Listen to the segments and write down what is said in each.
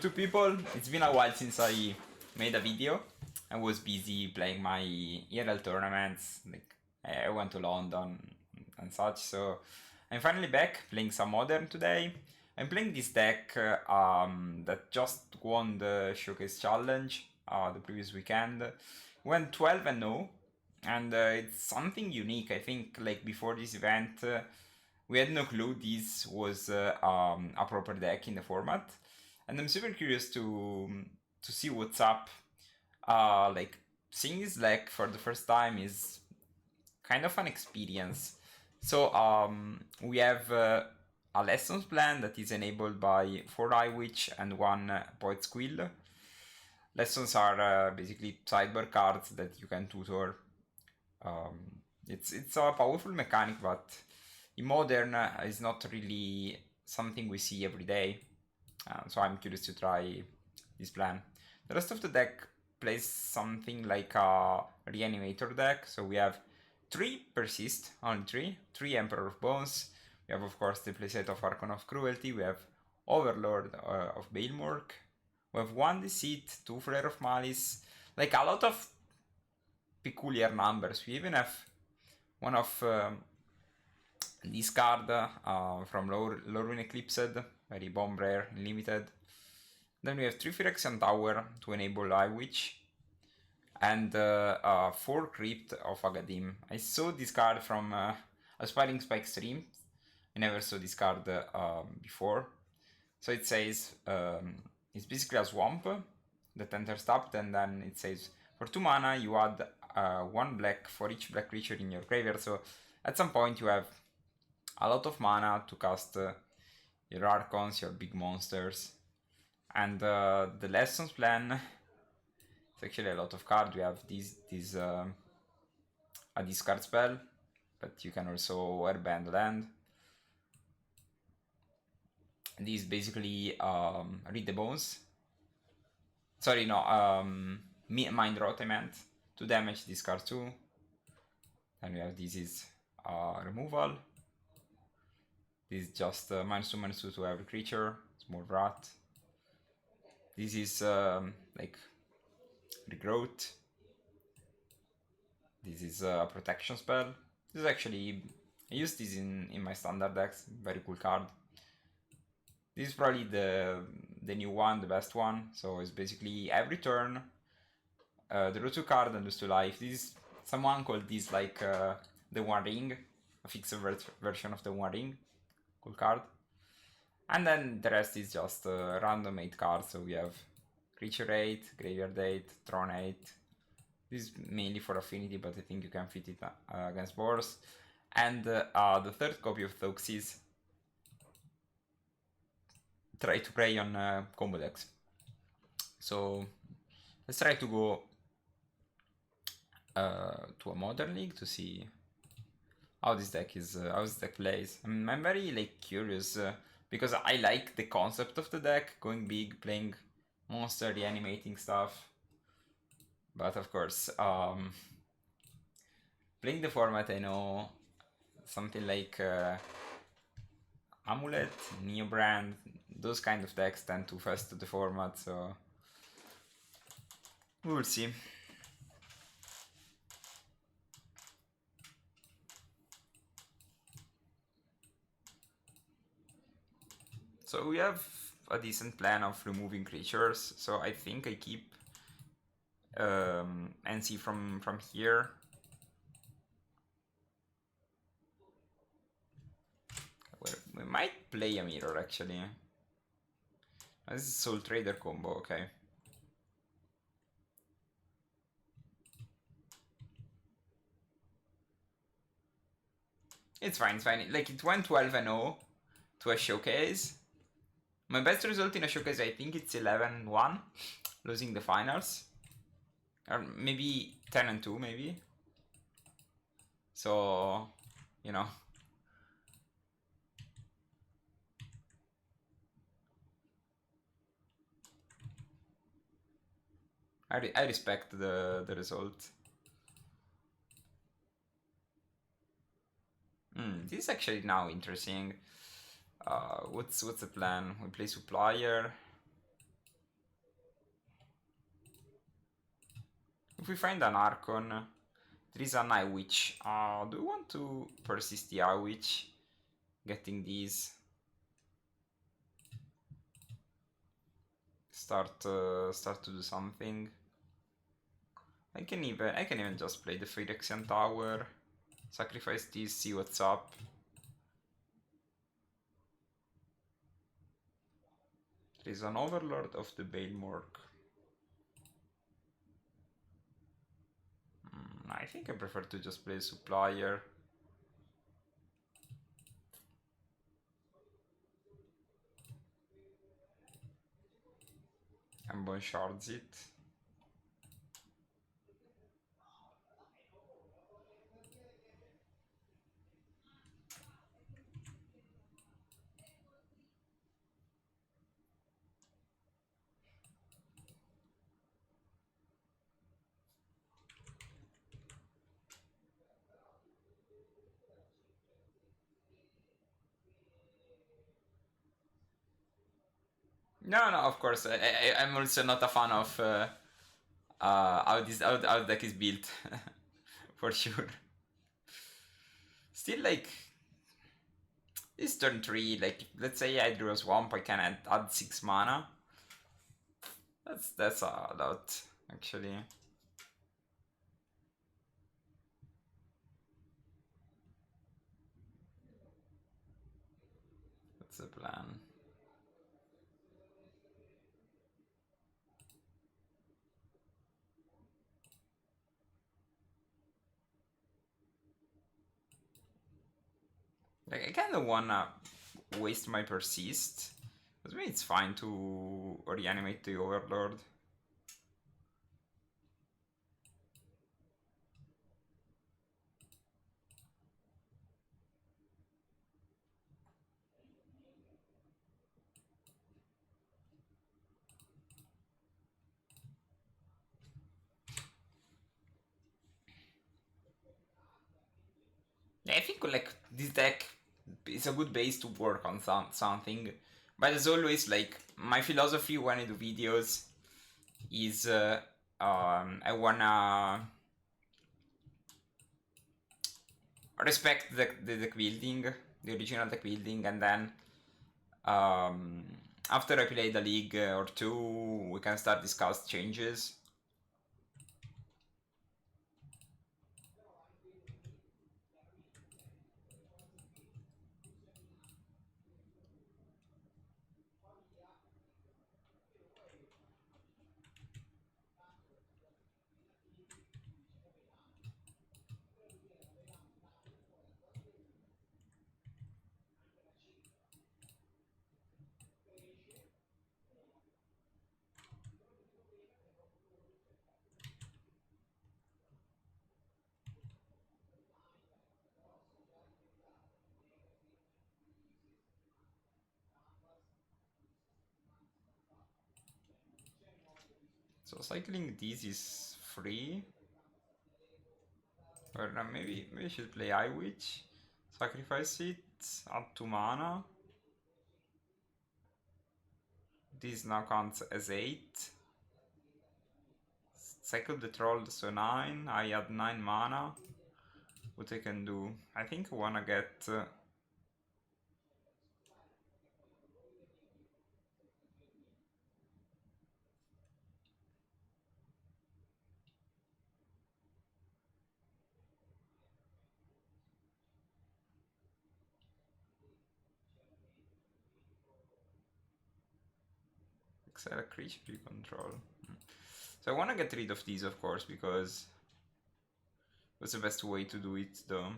To people, it's been a while since I made a video. I was busy playing my ERL tournaments, like I went to London and such, so I'm finally back playing some Modern today. I'm playing this deck that just won the Showcase Challenge the previous weekend. Went 12 and 0, and it's something unique. I think like before this event, we had no clue this was a proper deck in the format, and I'm super curious to see what's up. Like seeing this deck for the first time is kind of an experience. So we have a lessons plan that is enabled by 4 Eyetwitch and 1 Poet's Quill. Lessons are basically sidebar cards that you can tutor. It's a powerful mechanic, but in Modern it's not really something we see every day. So I'm curious to try this plan. The rest of the deck plays something like a Reanimator deck. So we have 3 Persist, only 3 Emperor of Bones. We have, of course, the playset of Archon of Cruelty. We have Overlord of Bailmork. We have 1 Deceit, 2 Flare of Malice. Like a lot of peculiar numbers. We even have one of this card from Lorwyn Eclipsed, very bomb rare, limited. Then we have 3 Phyrexian Tower to enable Eyetwitch, and 4 Crypt of Agadeem. I saw this card from Aspiring Spike stream. I never saw this card before. So it says it's basically a swamp that enters tapped, and then it says for 2 mana you add 1 black for each black creature in your graveyard. So at some point you have a lot of mana to cast your Archons, your big monsters. And the lessons plan, it's actually a lot of cards. We have a discard spell, but you can also airband land. This basically read the bones. Sorry, no, mind rot I meant. 2 damage, discard 2. Then we have this is removal. This is just -2/-2 to every creature. Small rat. This is like regrowth. This is a protection spell. This is actually, I use this in my standard decks. Very cool card. This is probably the new one, the best one. So it's basically every turn, draw 2 cards and lose 2 life. This is, someone called this like the One Ring, a fixed version of the One Ring. Cool card. And then the rest is just random 8 cards. So we have Creature 8, Graveyard 8, Throne 8. This is mainly for affinity, but I think you can fit it against boars. And the 3rd copy of Thoxis. Try to play on combo decks. So let's try to go to a Modern League to see how this deck is, how this deck plays. I'm very like curious because I like the concept of the deck, going big, playing monster, reanimating stuff. But of course, playing the format, I know something like Amulet, Neobrand, those kind of decks tend to fast to the format, so we will see. So we have a decent plan of removing creatures, so I think I keep NC from here. We might play a mirror actually. This is Soul Trader combo, okay. It's fine, it's fine. Like it went 12 and 0 to a showcase. My best result in a showcase, I think it's 11-1, losing the finals. Or maybe 10 and 2, maybe. So, you know. I respect the result. This is actually now interesting. What's the plan? We play Supplier. If we find an Archon, there is an Eyetwitch. Do we want to persist the Eyetwitch? Getting these. Start to do something. I can even just play the Phyrexian Tower. Sacrifice these, see what's up. There is an Overlord of the Balemork. I think I prefer to just play Supplier. And Bone Shards it. No, of course. I'm also not a fan of how the deck is built, for sure. Still, like, this turn 3, like, let's say I drew a swamp, I can add 6 mana. That's a lot, actually. That's the plan. Like, I kind of wanna waste my persist. But maybe it's fine to reanimate the Overlord. Yeah, I think like this deck is a good base to work on something. But as always, like my philosophy when I do videos is I wanna respect the deck building, the original deck building, and then um, after I play the league or two, we can start discuss changes. So cycling these is free. Or maybe I should play Eyetwitch, sacrifice it, add 2 mana. This now counts as 8. Cycle the troll, so 9. I add 9 mana. What I can do? I think I wanna get exile a creature you control. So I wanna get rid of these, of course, because that's the best way to do it, though.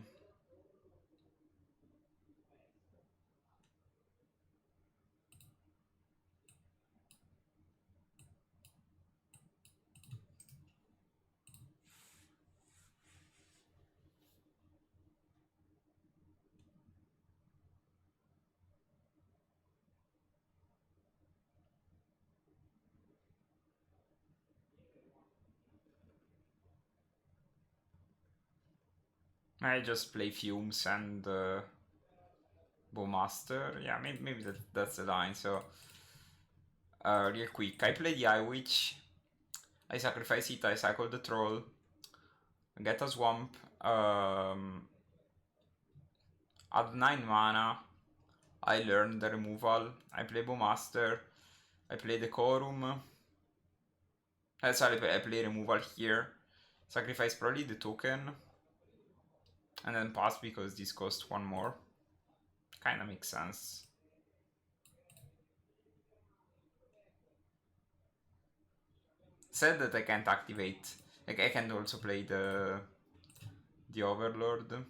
I just play Fumes and Bowmaster. Yeah, maybe that's the line. So, real quick, I play the Eyetwitch. I sacrifice it, I cycle the troll, get a swamp, add 9 mana, I learn the removal, I play Bowmaster, I play Decorum, sorry, I play removal here, sacrifice probably the token, and then pass because this costs 1 more. Kinda makes sense. Sad that I can't activate, like I can also play the Overlord.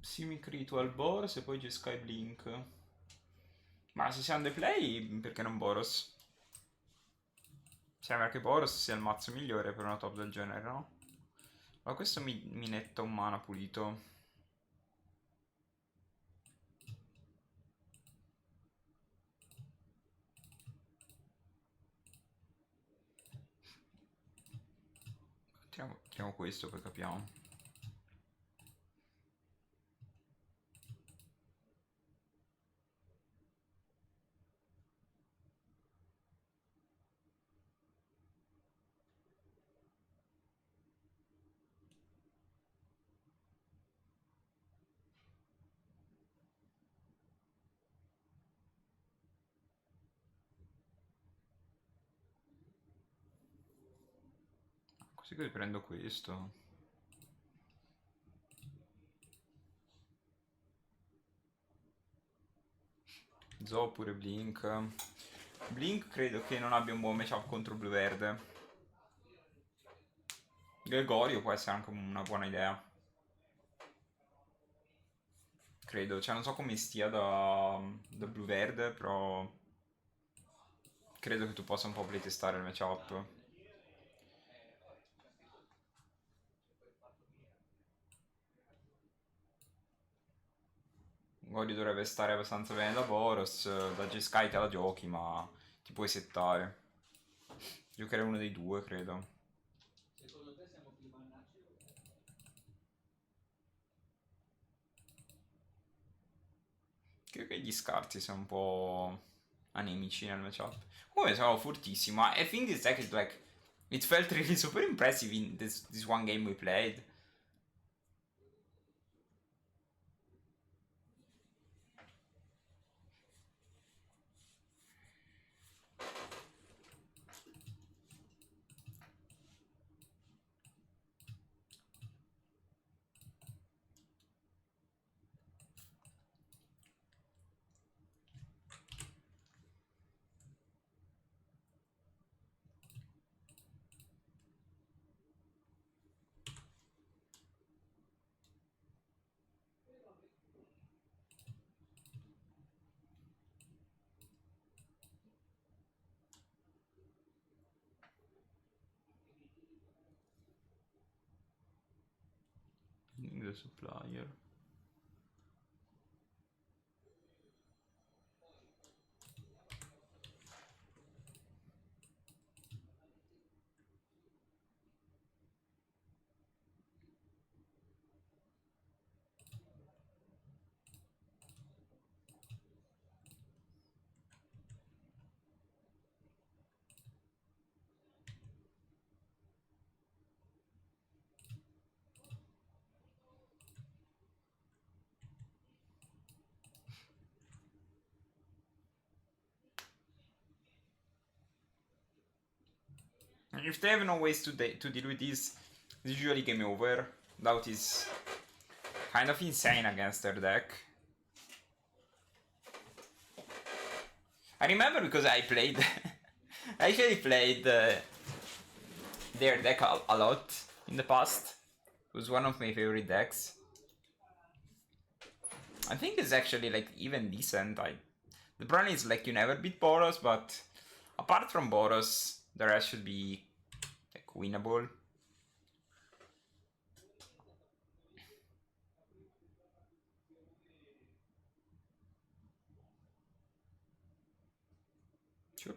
Simic Ritual Boros e poi c'è Skyblink. Ma se siamo dei play, perché non Boros? Sembra che Boros sia il mazzo migliore per una top del genere, no? Ma questo mi netta un mana pulito. Tiriamo questo, poi capiamo. Così che prendo questo. Zo oppure Blink. Blink credo che non abbia un buon matchup contro blu verde. Gregorio può essere anche una buona idea. Credo, cioè non so come stia da blu verde, però credo che tu possa un po' playtestare il matchup. Gorio dovrebbe stare abbastanza bene da Boros, da Jeskai te la giochi, ma ti puoi settare. Giocherei uno dei due, credo. Credo che gli scarti siano un po' anemici nel matchup. Comunque sono fortissimo. I think this deck is like, it felt really super impressive in this one game we played. The supplier. And if they have no ways to deal with this, it's usually game over. Doubt is kind of insane against their deck. I remember because I played, I actually played their deck a lot in the past. It was one of my favorite decks. I think it's actually like even decent. The problem is like you never beat Boros, but apart from Boros, the rest should be like winnable. Sure.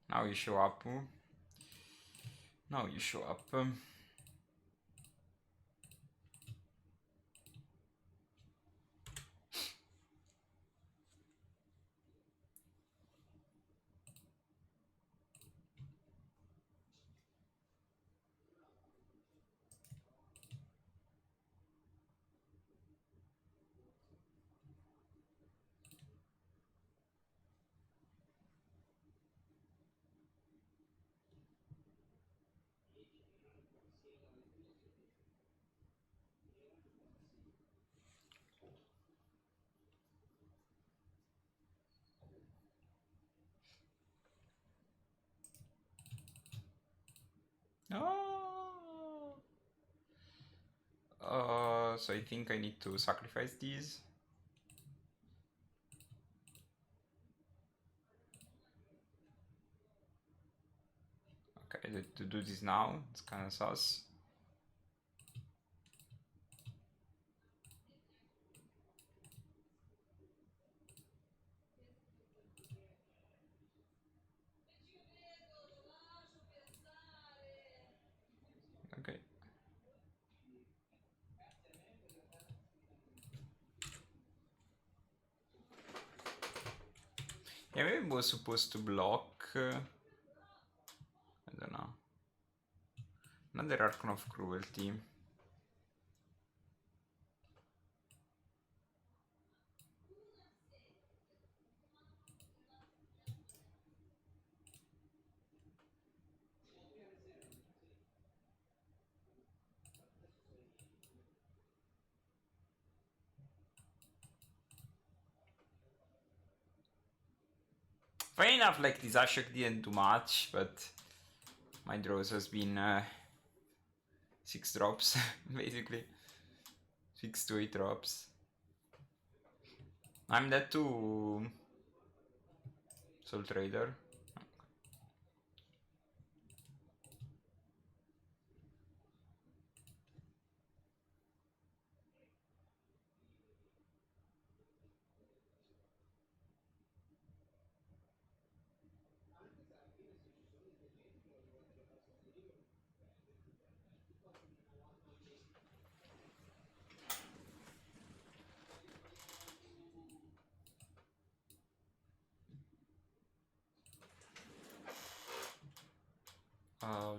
Now you show up. Now you show up. Oh. So I think I need to sacrifice these. Okay, to do this now, it's kind of sus. Okay. Yeah, maybe I was supposed to block. I don't know. Another Archon of Cruelty. Fair enough, like this Ashok didn't do much, but my draws has been 6 drops, basically. 6 to 8 drops. I'm dead to Soul Trader.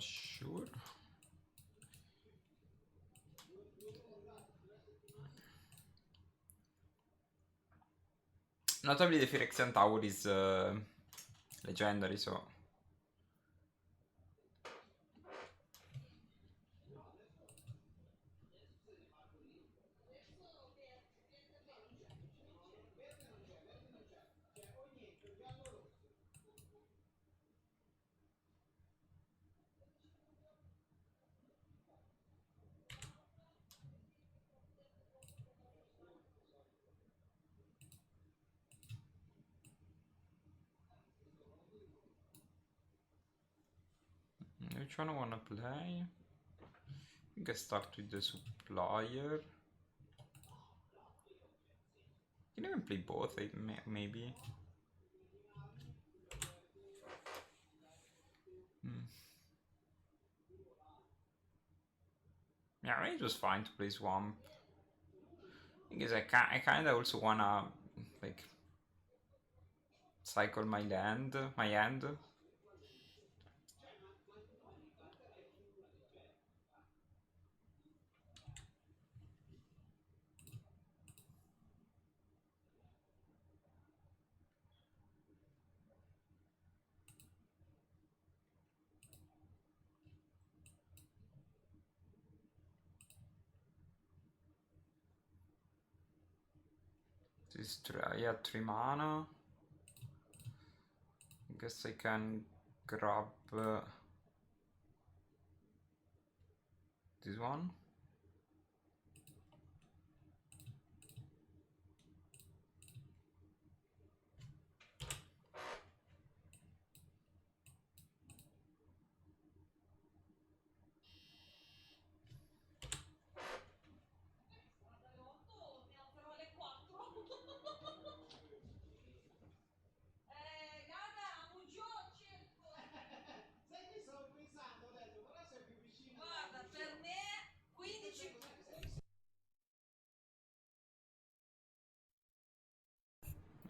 Sure. Notably, the Phyrexian Tower is legendary, so. Which one I wanna play? I think I start with the Supplier. Can even play both, maybe. Yeah, I mean, it was fine to play Swamp. Thing is, I kind of also wanna like cycle my hand. This yeah, 3 mana. I guess I can grab this one.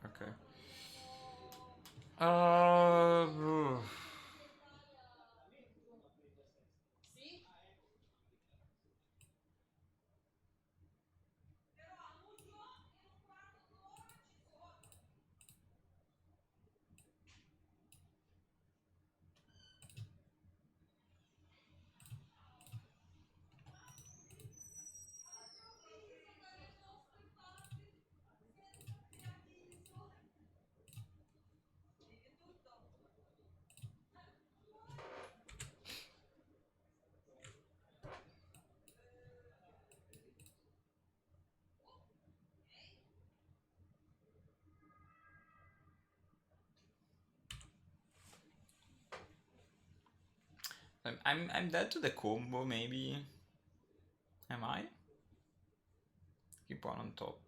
Okay. Uh, I'm dead to the combo, maybe. Am I? Keep on top.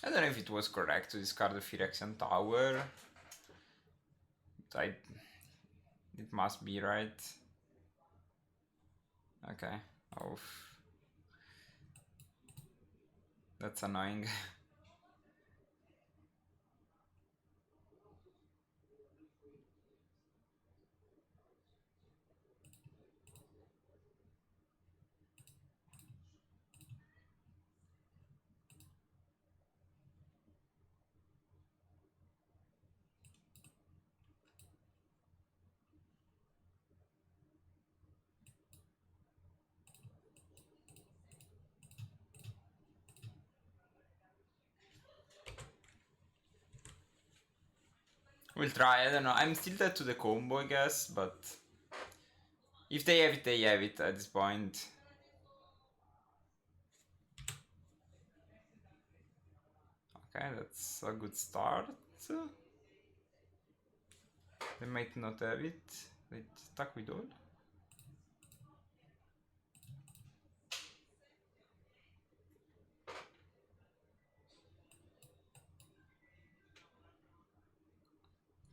I don't know if it was correct to discard the Phyrexian Tower. It must be, right? Okay. Oh, that's annoying. We'll try, I don't know. I'm still dead to the combo, I guess, but if they have it, they have it at this point. Okay, that's a good start. They might not have it. They stuck with all.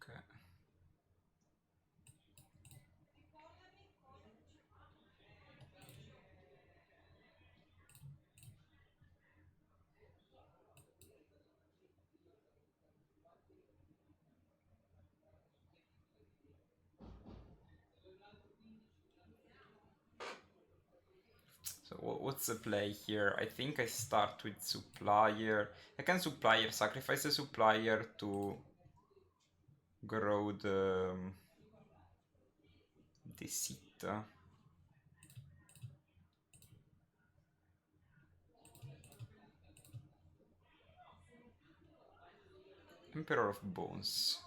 Okay. So what's the play here? I think I start with supplier. I can supplier, sacrifice the supplier to grow the seat. Emperor of Bones.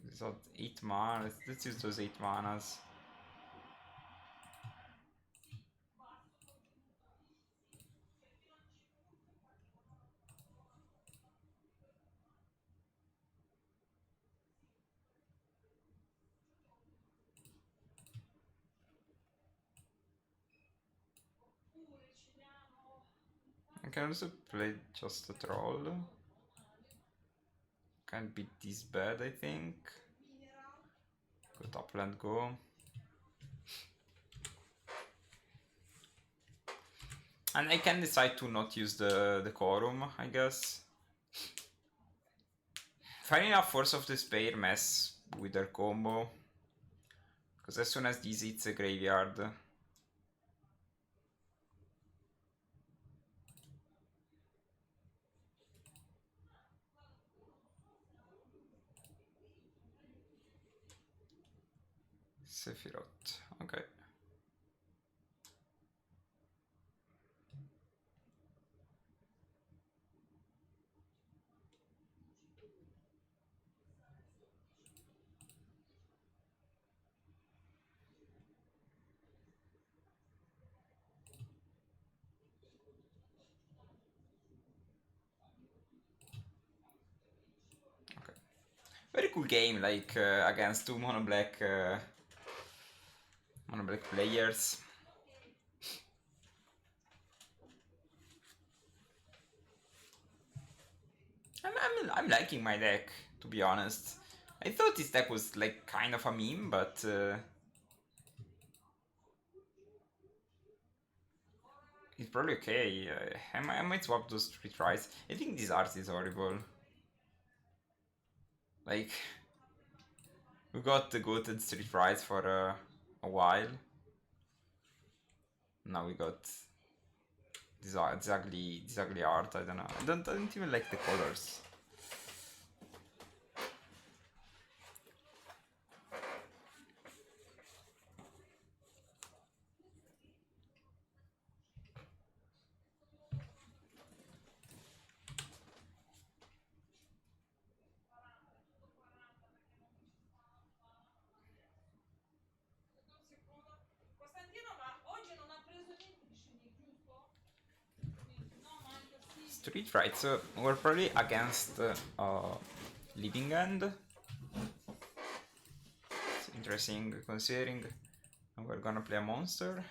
It's not 8 mana. Let's use those 8 manas. I can also play just a troll. Can't be this bad, I think. Go top land, go. And I can decide to not use the quorum, I guess. Funny enough, Force of Despair mess with their combo. Because as soon as this hits a graveyard... Sephiroth, okay. Very cool game, like against two mono black players. I'm liking my deck, to be honest. I thought this deck was like kind of a meme, but it's probably okay. I might swap those 3 tries. I think this art is horrible. Like, we got the goated 3 tries for a while. Now we got this ugly art. I don't know. I don't even like the colors. Street right, so we're probably against Living End. It's interesting considering we're gonna play a monster.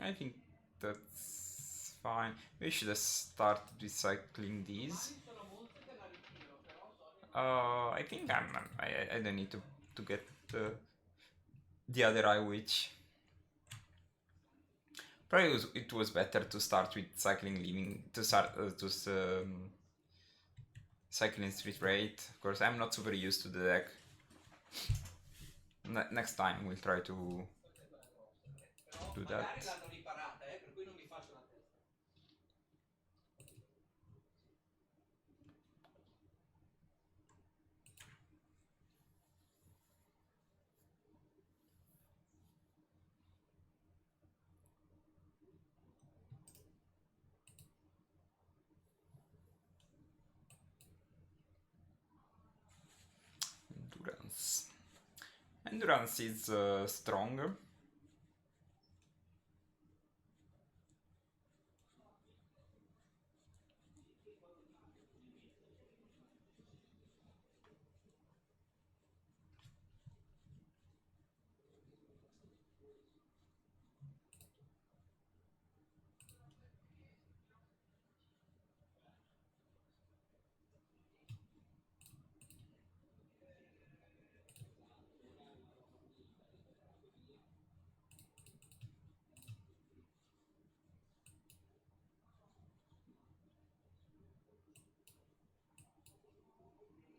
I think that's fine. We should have started recycling these. I think I don't need to get the other Eyetwitch. Probably it was better to start with cycling living to start cycling street rate. Of course, I'm not super used to the deck. Next time we'll try to do that. Endurance. Endurance is strong.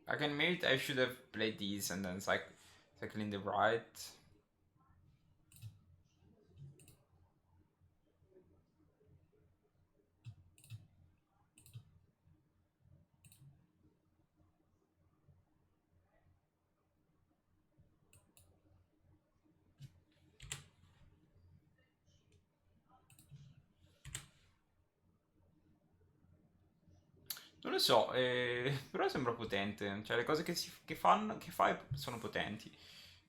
Again, maybe I should have played these and then cycling the right. Non lo so, però sembra potente. Cioè, le cose che fai sono potenti.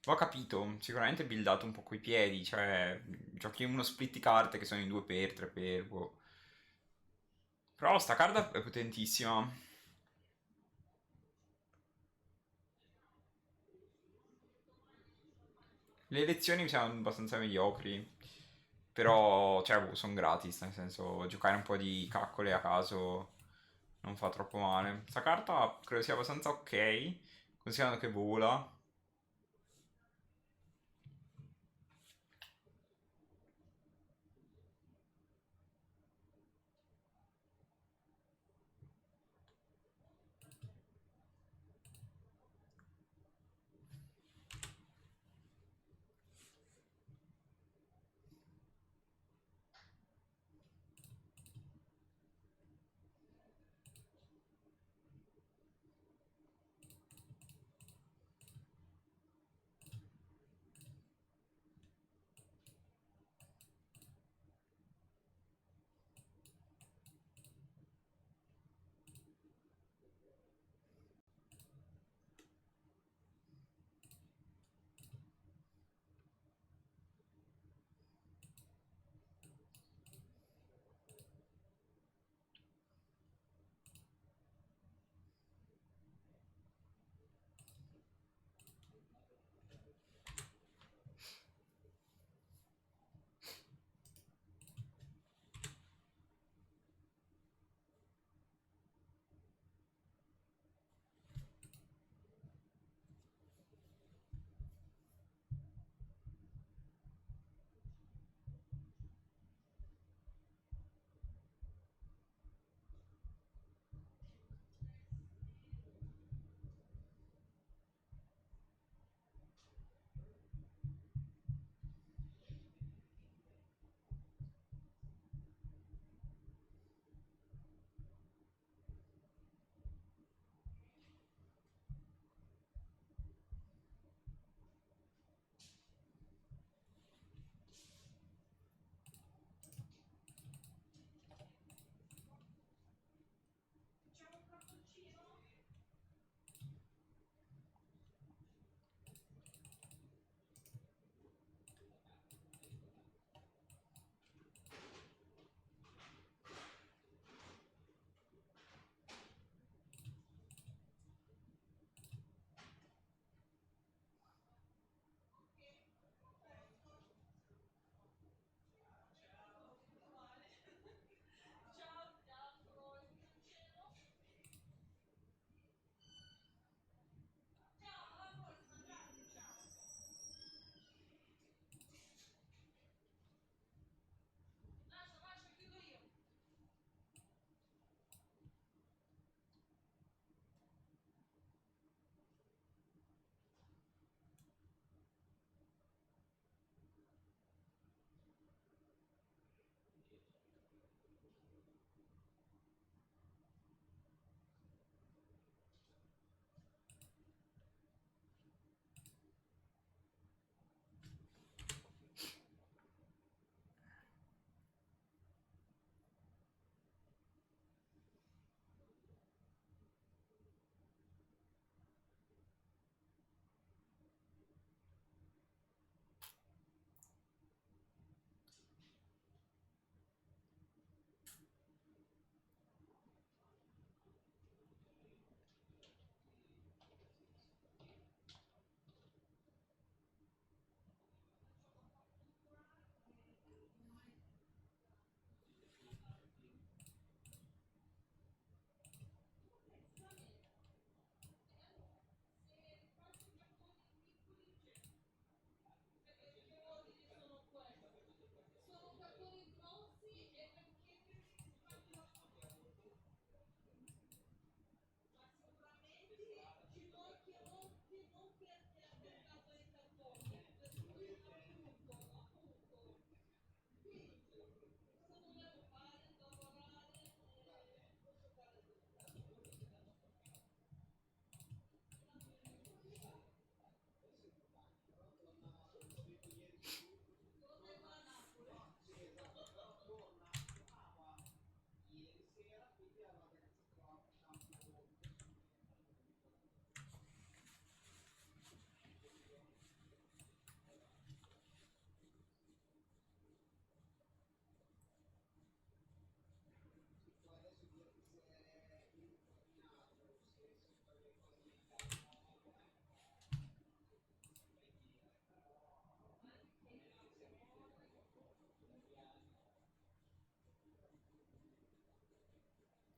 Ho capito, sicuramente è buildato un po' coi piedi. Cioè, giochi uno split di carte che sono in 2x, 3x. Boh. Però sta carta è potentissima. Le elezioni mi sembrano abbastanza mediocri. Però, cioè, boh, sono gratis. Nel senso, giocare un po' di caccole a caso non fa troppo male. Sta carta credo sia abbastanza ok. Considerando che vola.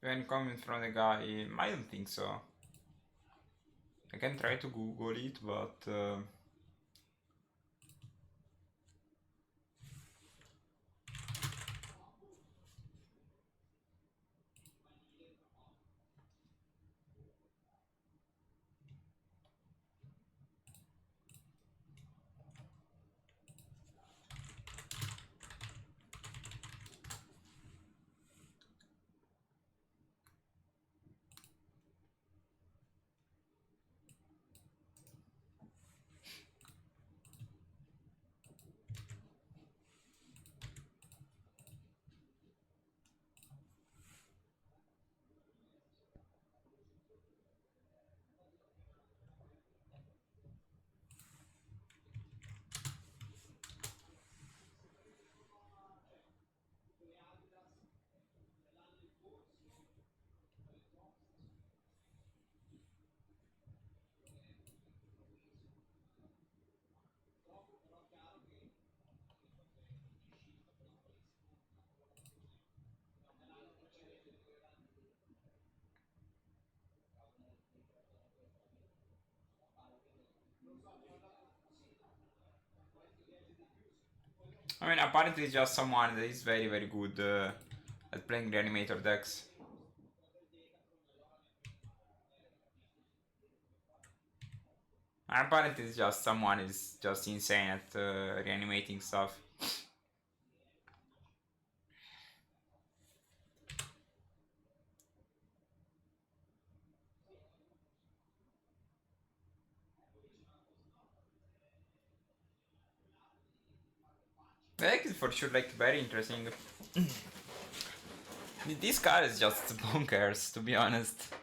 When comment from the guy, I don't think so. I can try to Google it, but I mean, apparently it's just someone that is very, very good at playing Reanimator decks. Apparently it's just someone is just insane at reanimating stuff. The deck is for sure like very interesting. This card is just bonkers, to be honest.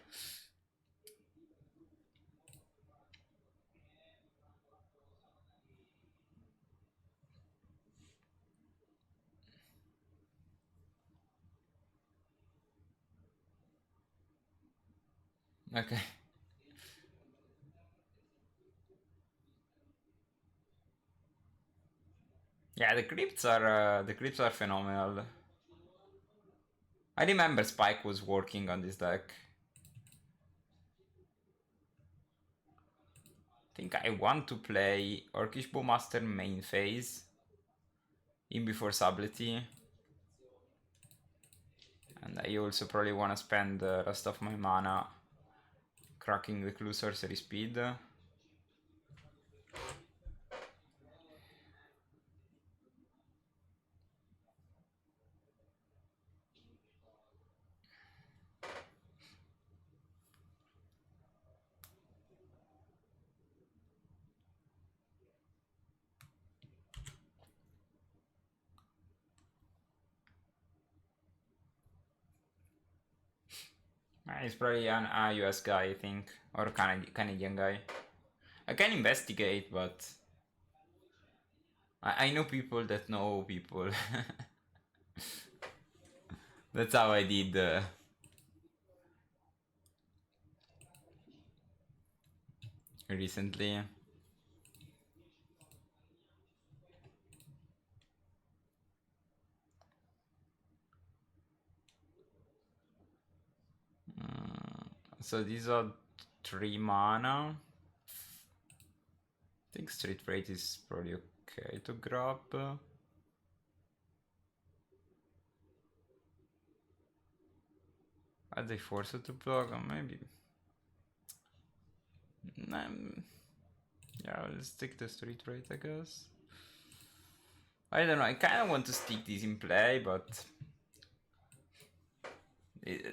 Okay. Yeah, the crypts are phenomenal. I remember Spike was working on this deck. I think I want to play Orcish Bowmaster main phase in before Sablety. And I also probably want to spend the rest of my mana cracking the Clue Sorcery Speed. He's probably an US guy, I think, or Canadian guy. I can investigate, but I know people that know people. That's how I did recently. So these are 3 mana. I think Street Rate is probably okay to grab. Are they forced to block? Or maybe. Yeah, I'll stick to Street Rate, I guess. I don't know, I kind of want to stick this in play, but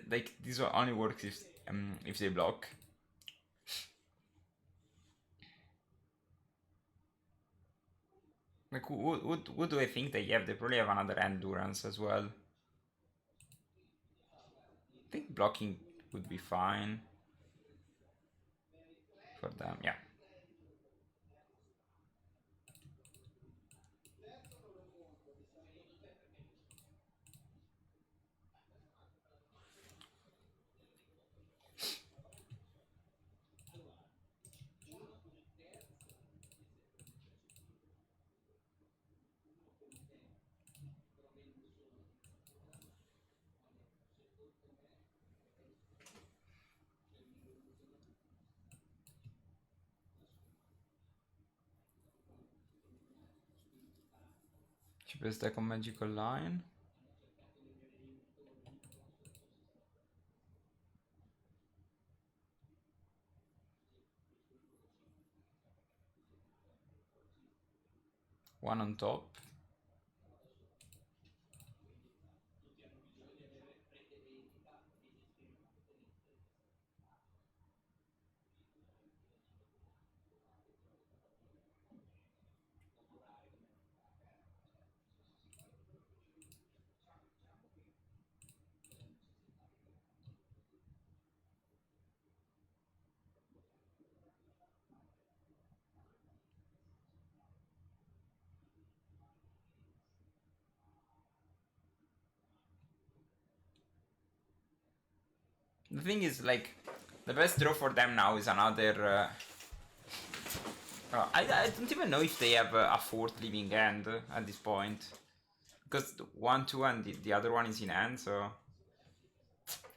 like this one only works if they block. Like what do I think they have? They probably have another endurance as well. I think blocking would be fine for them. Yeah. Cheapest deck on Magical Line. One on top. The thing is, like, the best draw for them now is another... I don't even know if they have a fourth living hand at this point. Because 1, 2 and the other one is in hand, so...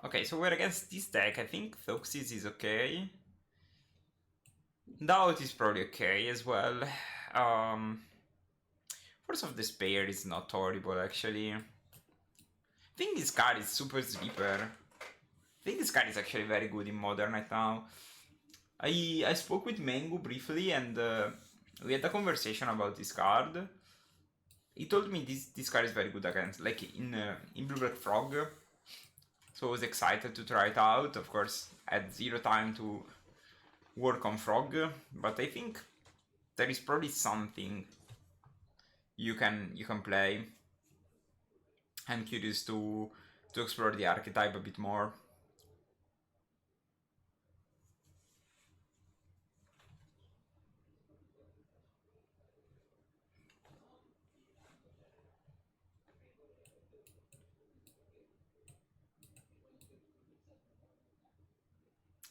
Okay, so we're against this deck. I think Thoxis is okay. Doubt is probably okay as well. Force of Despair is not horrible, actually. I think this card is super sleeper. I think this card is actually very good in Modern right now. I spoke with Mengu briefly and we had a conversation about this card. He told me this card is very good against, like in Blue Black Frog. So I was excited to try it out. Of course, I had zero time to work on Frog, but I think there is probably something you can play. I'm curious to explore the archetype a bit more.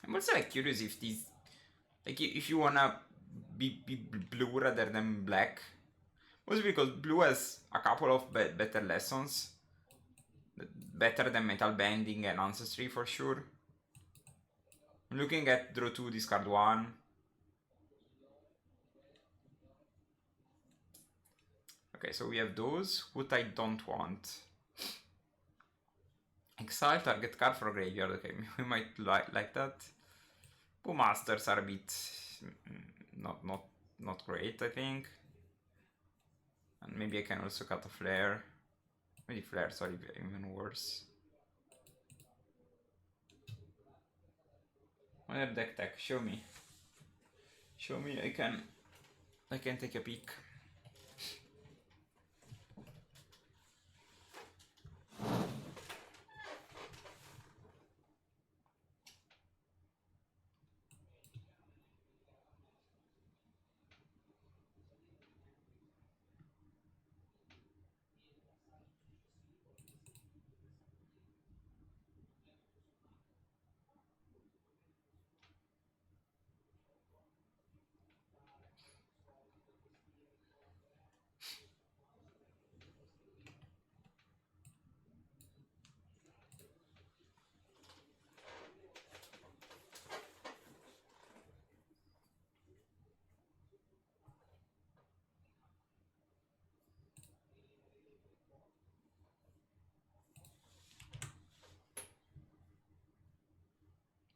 I'm also like curious if these, like, if you wanna be blue rather than black. Mostly because blue has a couple of better lessons. Better than Metal Bending and Ancestry for sure. I'm looking at draw 2, discard 1. Okay, so we have those. What I don't want. Exile target card for graveyard. Okay, we might like that. Masters are a bit not great, I think. And maybe I can also cut a flare. Maybe flares are even worse. Another deck tech, show me. Show me, I can take a peek.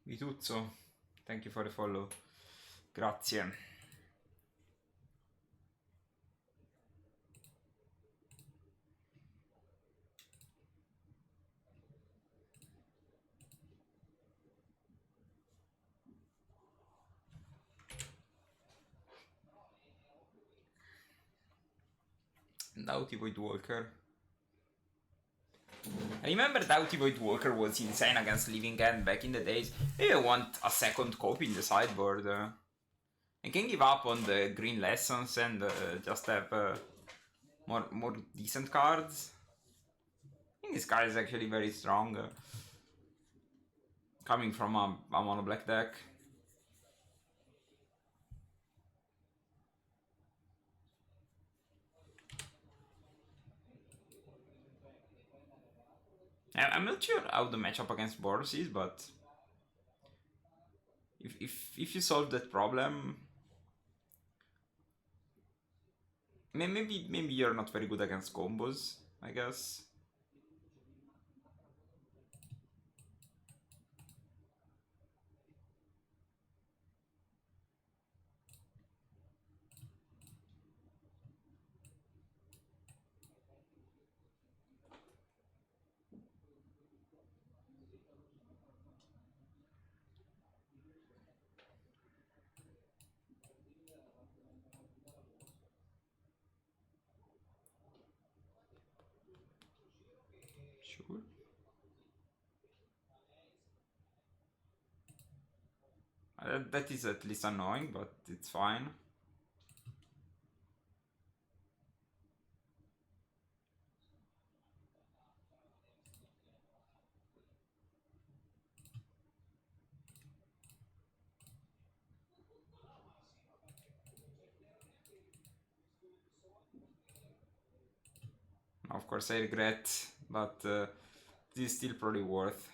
Vituzzo, thank you for the follow. Grazie. Doughty Voidwalker. I remember Doughty Voidwalker was insane against Living End back in the days. Maybe I want a second copy in the sideboard. I can give up on the green lessons and just have more decent cards. I think this card is actually very strong. Coming from a mono black deck. I'm not sure how the matchup against Boros is, but if you solve that problem, Maybe you're not very good against combos, I guess. Sure. That is at least annoying, but it's fine. Of course, I regret, but this is still probably worth.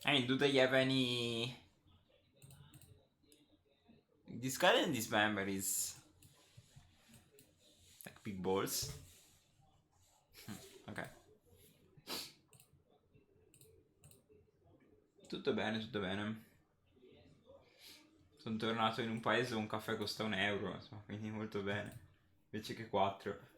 I mean, do they have any... This guy and this member is... like big balls. Ok. Tutto bene, tutto bene. Sono tornato in un paese dove un caffè costa €1, insomma, quindi molto bene. Invece che 4.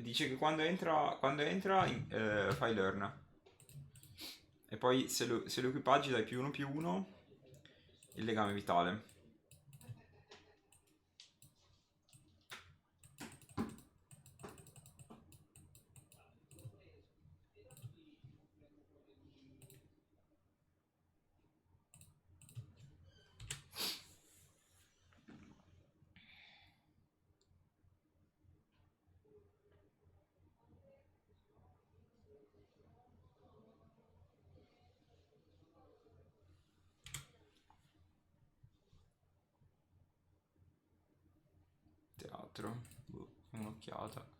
Dice che quando entra fai learn. E poi se lo equipaggi dai +1/+1 il legame vitale. Teatro. Boh, un'occhiata.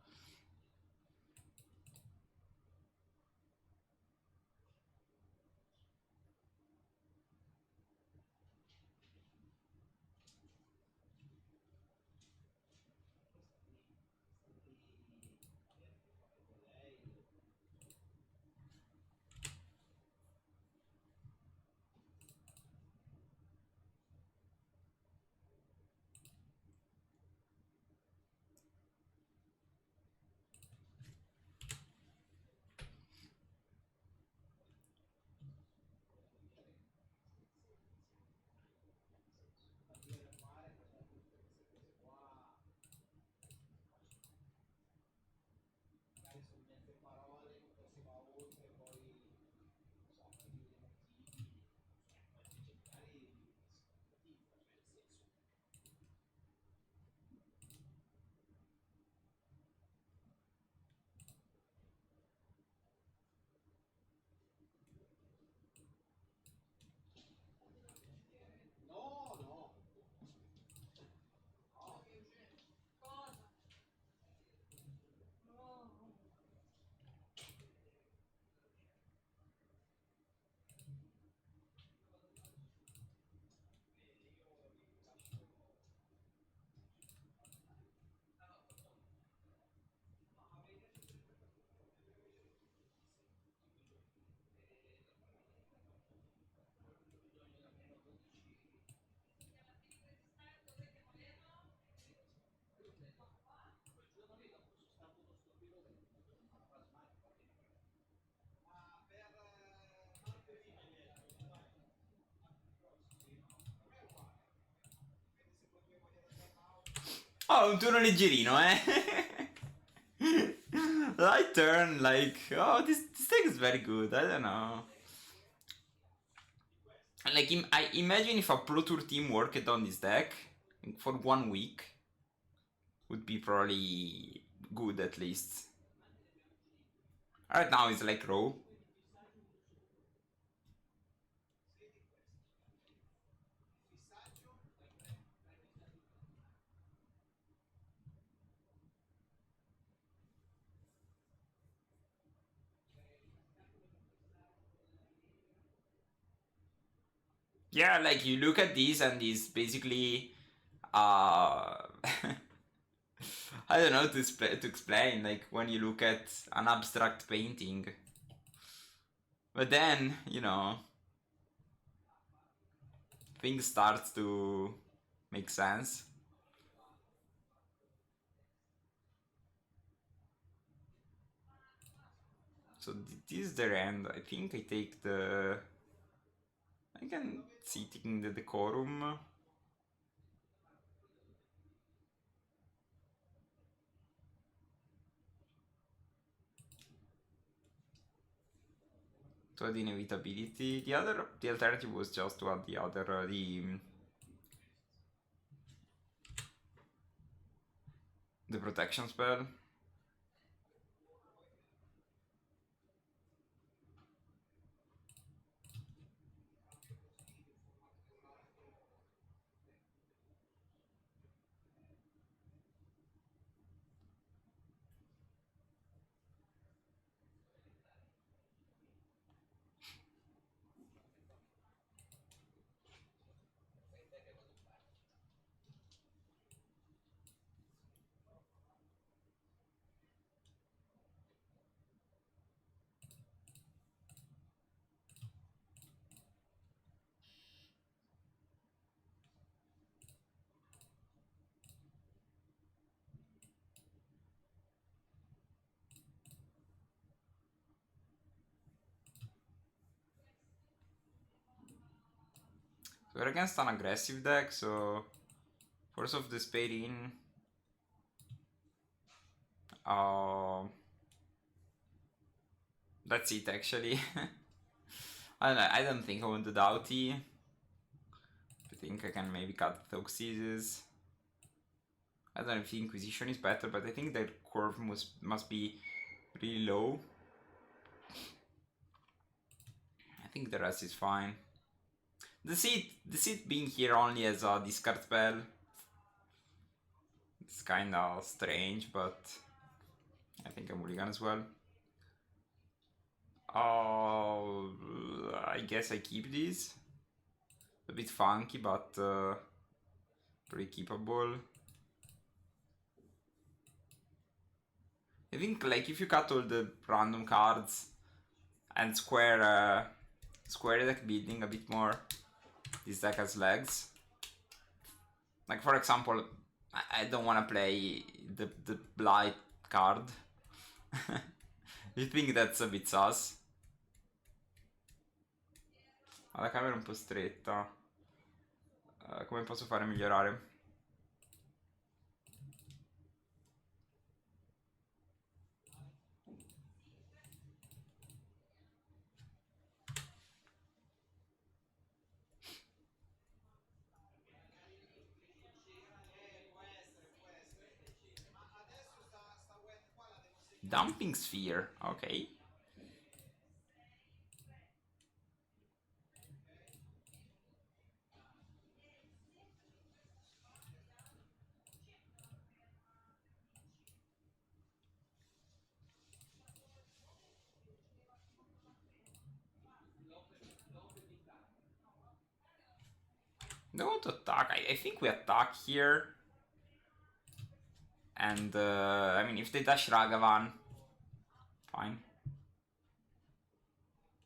Oh, un turno leggerino, eh? Light turn, like, oh, this deck is very good, I don't know. Like, I imagine if a Pro Tour team worked on this deck for 1 week, would be probably good at least. Right now it's like raw. Yeah, like you look at this and it's basically I don't know to explain, like when you look at an abstract painting. But then, you know, things start to make sense. So this is their end. I think I take the... I can see taking the decorum. To add inevitability. The alternative was just to add the other, the protection spell. So we're against an aggressive deck, so Force of the Spade in. Uh, that's it actually. I don't know, I don't think I want to Doughty. I think I can maybe cut Thoxis. I don't know if the Inquisition is better, but I think the curve must be really low. I think the rest is fine. The seat being here only as a discard spell, it's kinda strange, but I think I'm mulligan as well. Oh, I guess I keep these. A bit funky, but pretty keepable. I think like if you cut all the random cards and square deck building a bit more, this deck has legs. Like for example, I don't want to play the Blight card. You think that's a bit sus? La camera è un po' stretta. Come posso fare a migliorare? Dumping Sphere, ok. No to attack. I think we attack here. And I mean, if they dash Ragavan, fine.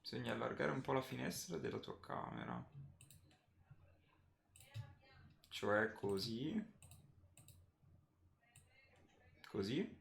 Bisogna allargare un po' la finestra della tua camera. Cioè così. Così.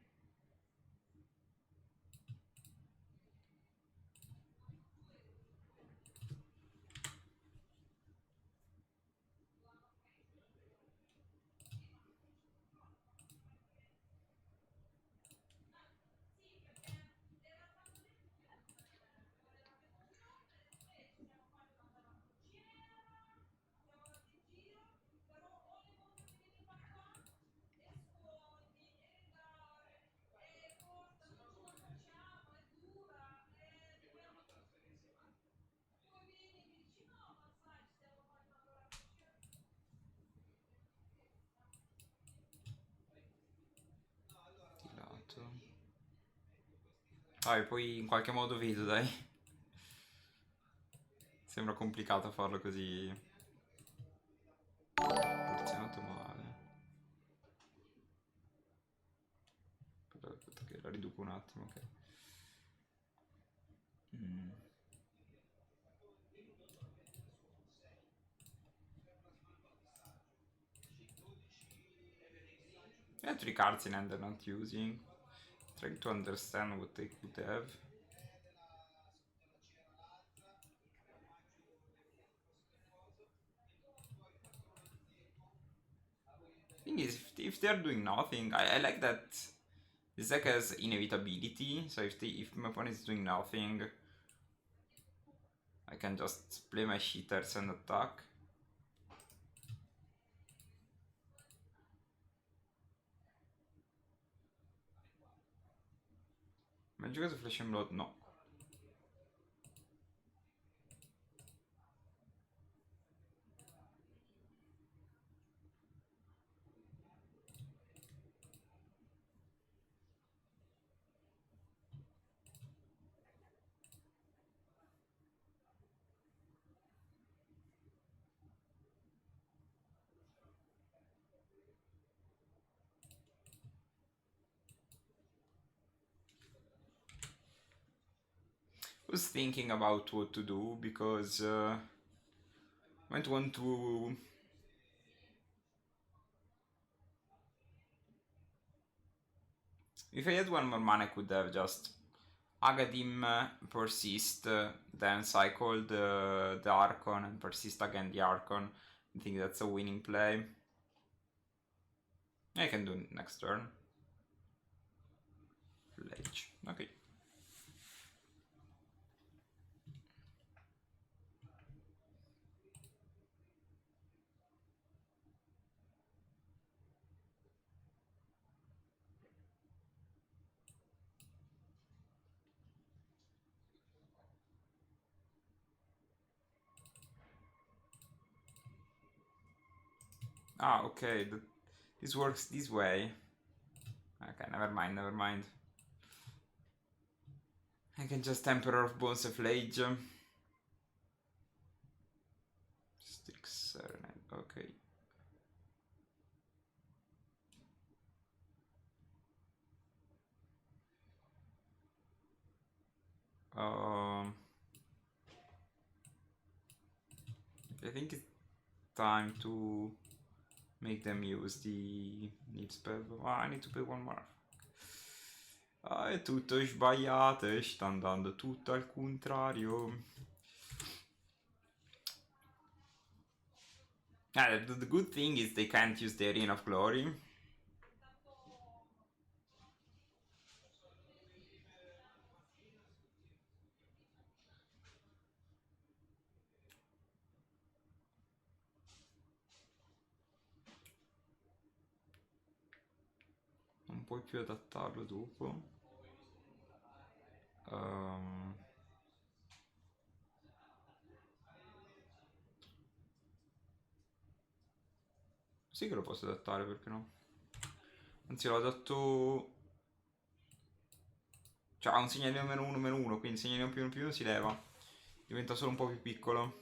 Vabbè, poi in qualche modo vedo, dai. Sembra complicato farlo così. Porzionato male. Aspetta che la riduco un attimo, ok. Mm. Three cards in hand they're not using. Trying to understand what they could have. Thing is, if they're doing nothing, I like that this deck has inevitability. So if my opponent is doing nothing, I can just play my cheaters and attack. Magic as a Flesh and Blood, no. Was thinking about what to do because might want to. If I had one more mana, I could have just Agadeem, persist, then cycle the Archon and persist again the Archon. I think that's a winning play. I can do next turn. Ledge. Okay. Ah, okay. This works this way. Okay, never mind, never mind. I can just Emperor of Bones of Age. Stick Serenade, okay. I think it's time to make them use the need spell. Ah, I need to pay one more. Ah, è tutto sbagliato, sta andando tutto al contrario. The good thing is they can't use the Arena of Glory. Non puoi più adattarlo dopo. Sì che lo posso adattare, perché no? Anzi, lo adatto. Cioè, ha un segnalino meno uno, quindi il segnalino più uno si leva. Diventa solo un po' più piccolo.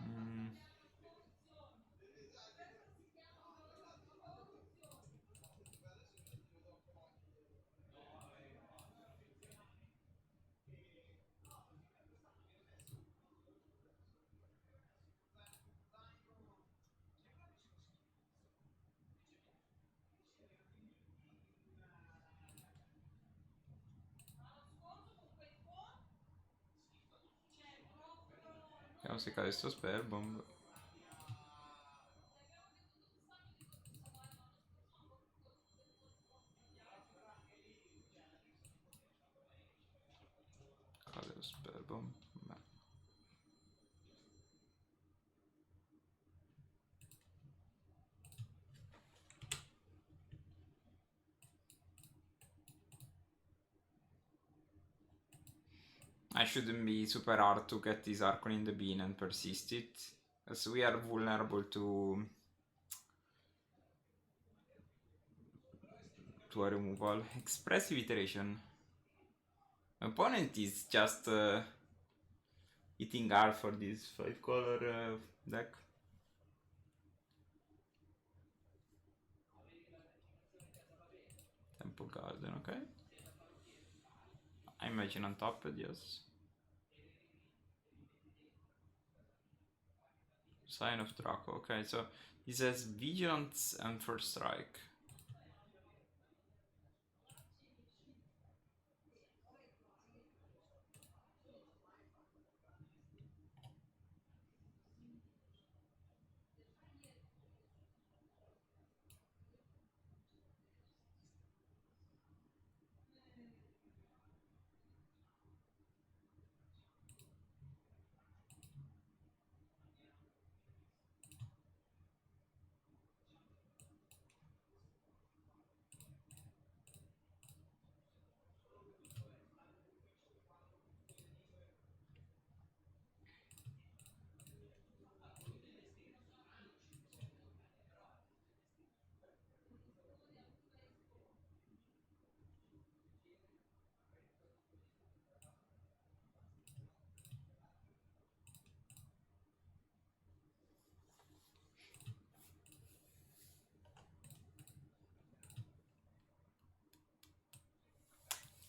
Mm. Vediamo se cade sto spell bomb. Cade lo spell bomb. Beh. I shouldn't be super hard to get this Archon in the bin and persist it, as we are vulnerable to a removal. Expressive iteration. Opponent is just eating hard for this 5-color deck. Temple Garden, okay. I imagine on top, yes. Sign of Draco, okay, so this has Vigilance and First Strike.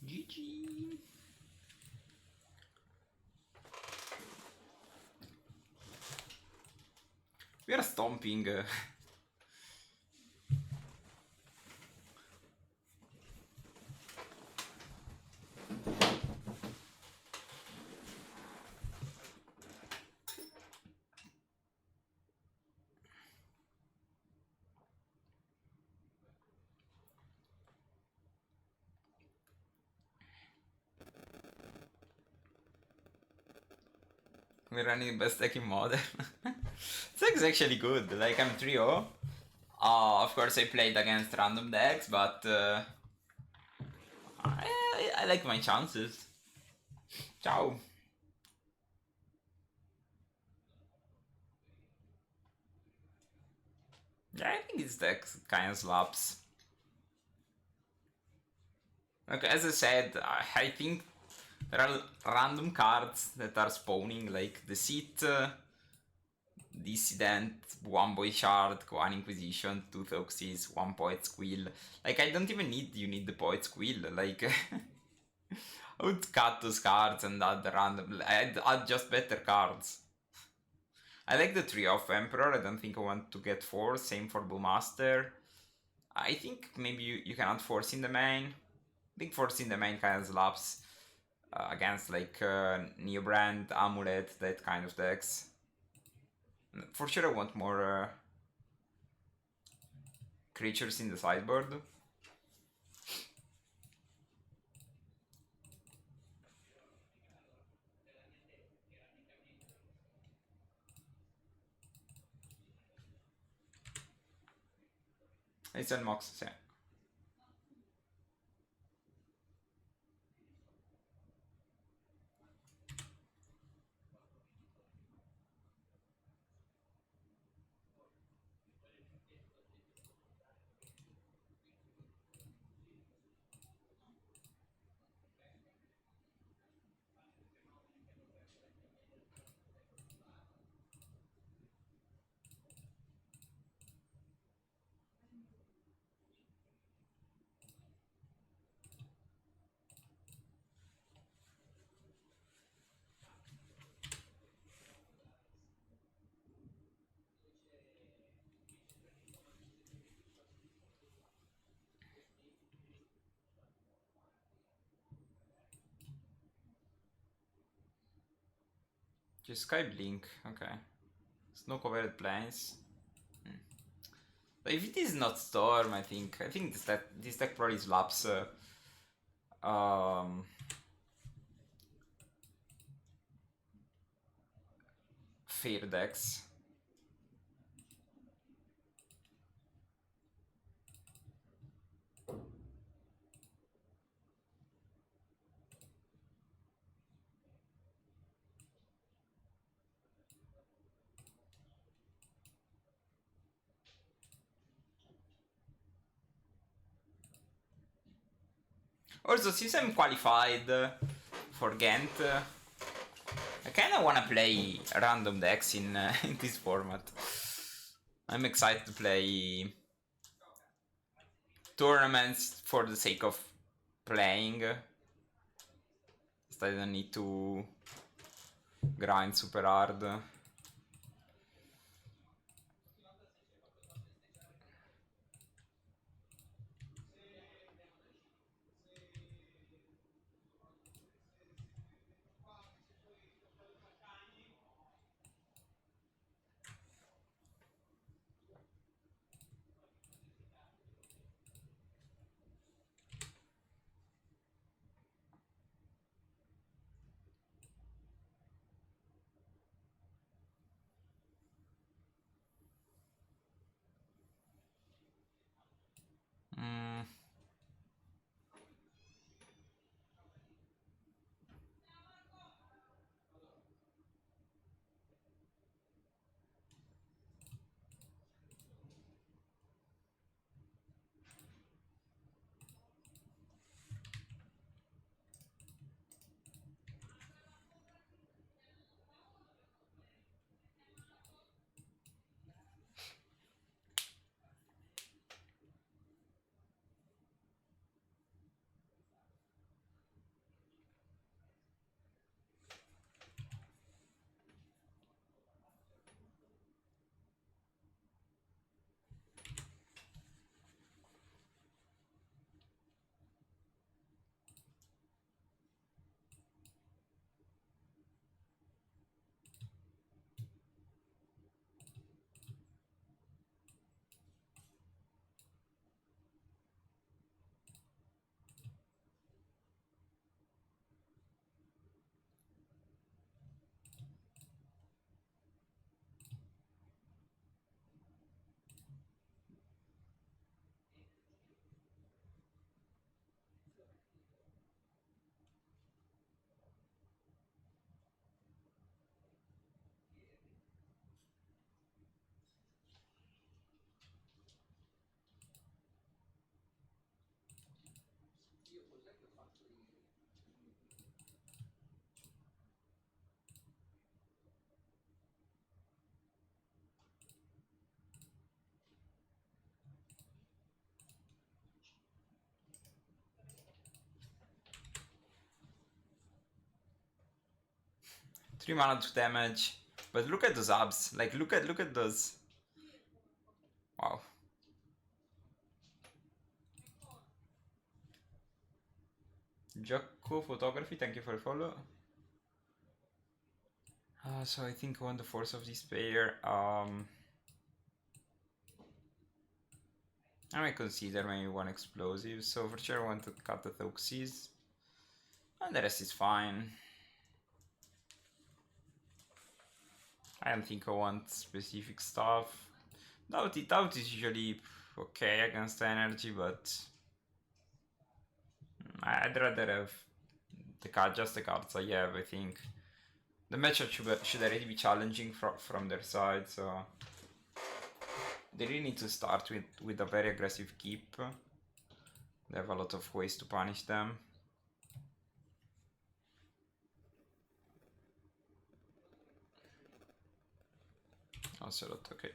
GG. We are stomping. We're running best deck in Modern. This deck is actually good. Like, I'm 3-0. Of course, I played against random decks, but I like my chances. Ciao. Yeah, I think this deck kind of slaps. Like, as I said, I think there are random cards that are spawning, like the Seat, Dissident, 1 Boy Shard, 1 Inquisition, 2 Thoxys, 1 Poet Squill. Like, I don't even need you need the Poet Squill. Like, I would cut those cards and add random. I'd add just better cards. I like the 3 of Emperor. I don't think I want to get 4. Same for Bullmaster. I think maybe you can add Force in the main. I think Force in the main kind of slaps against like Neobrand, Amulet, that kind of decks. For sure, I want more creatures in the sideboard. It's on Mox, yeah. Just Sky Blink, okay. Snow covered plains. But if it is not Storm, I think this deck probably slaps fair decks. Also, since I'm qualified for Ghent, I kinda wanna play random decks in, in this format. I'm excited to play tournaments for the sake of playing. So I don't need to grind super hard. Mm. 3 mana to damage. But look at those abs. Like look at those. Wow. Jocko Photography, thank you for the follow. So I think I want the force of despair. I might consider maybe one explosive. So for sure I want to cut the Thoxes. And the rest is fine. I don't think I want specific stuff. Doubt is usually okay against energy, but I'd rather have just the cards I have, I think. The matchup should already be challenging from their side, so they really need to start with a very aggressive keep. They have a lot of ways to punish them. Ocelot, okay.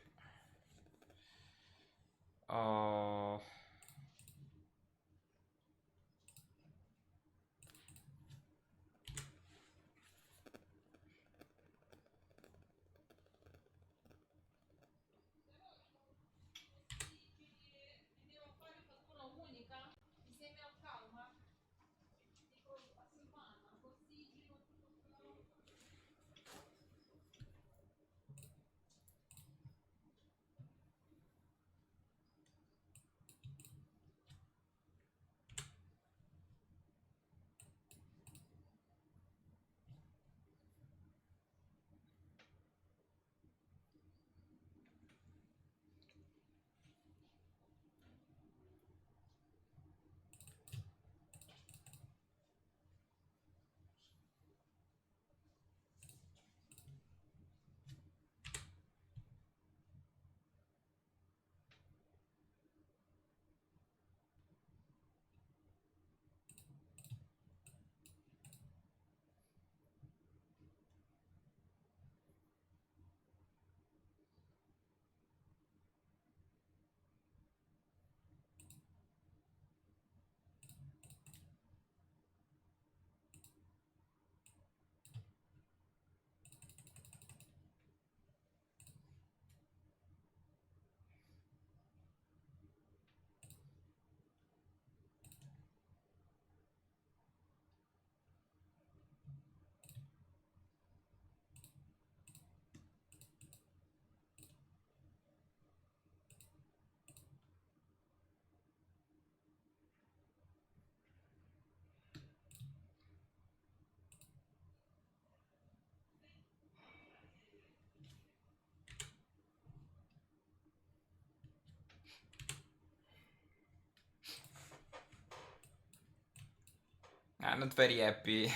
I'm not very happy,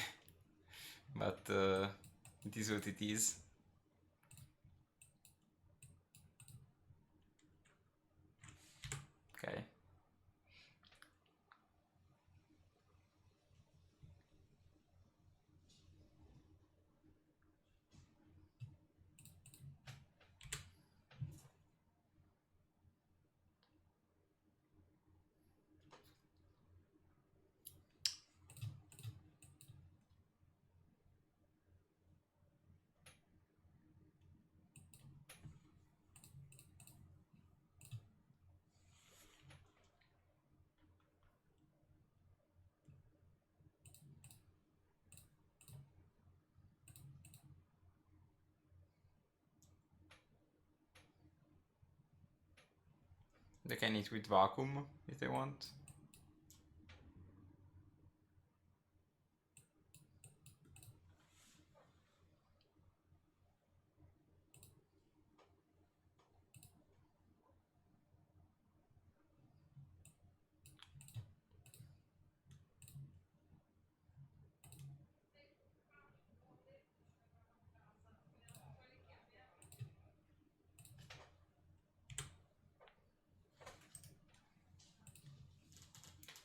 but it is what it is. Okay. They can eat with vacuum if they want.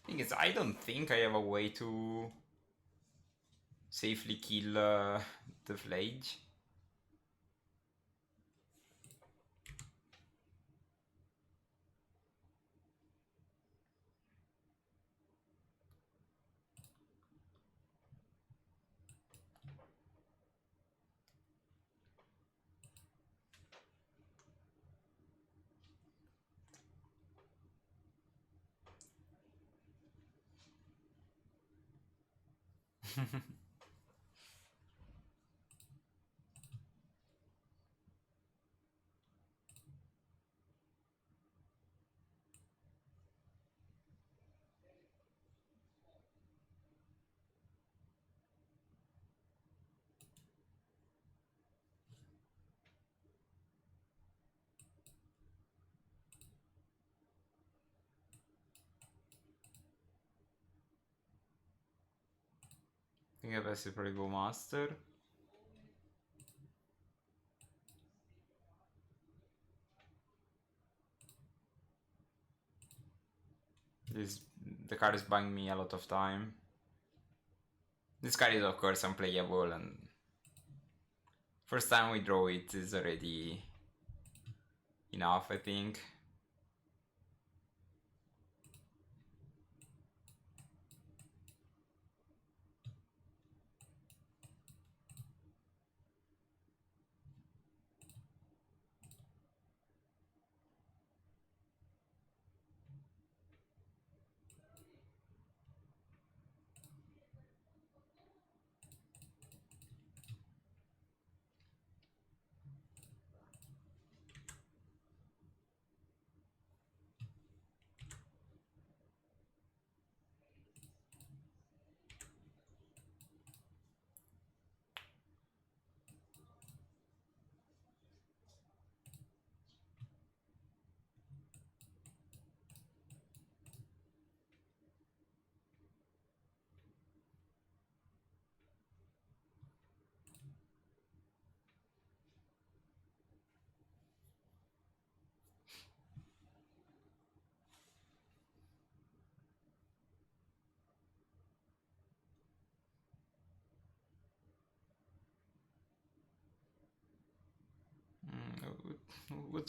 Thing is, I don't think I have a way to safely kill the Flage. I think I basically go master. The card is buying me a lot of time. This card is of course unplayable, and first time we draw it is already enough, I think.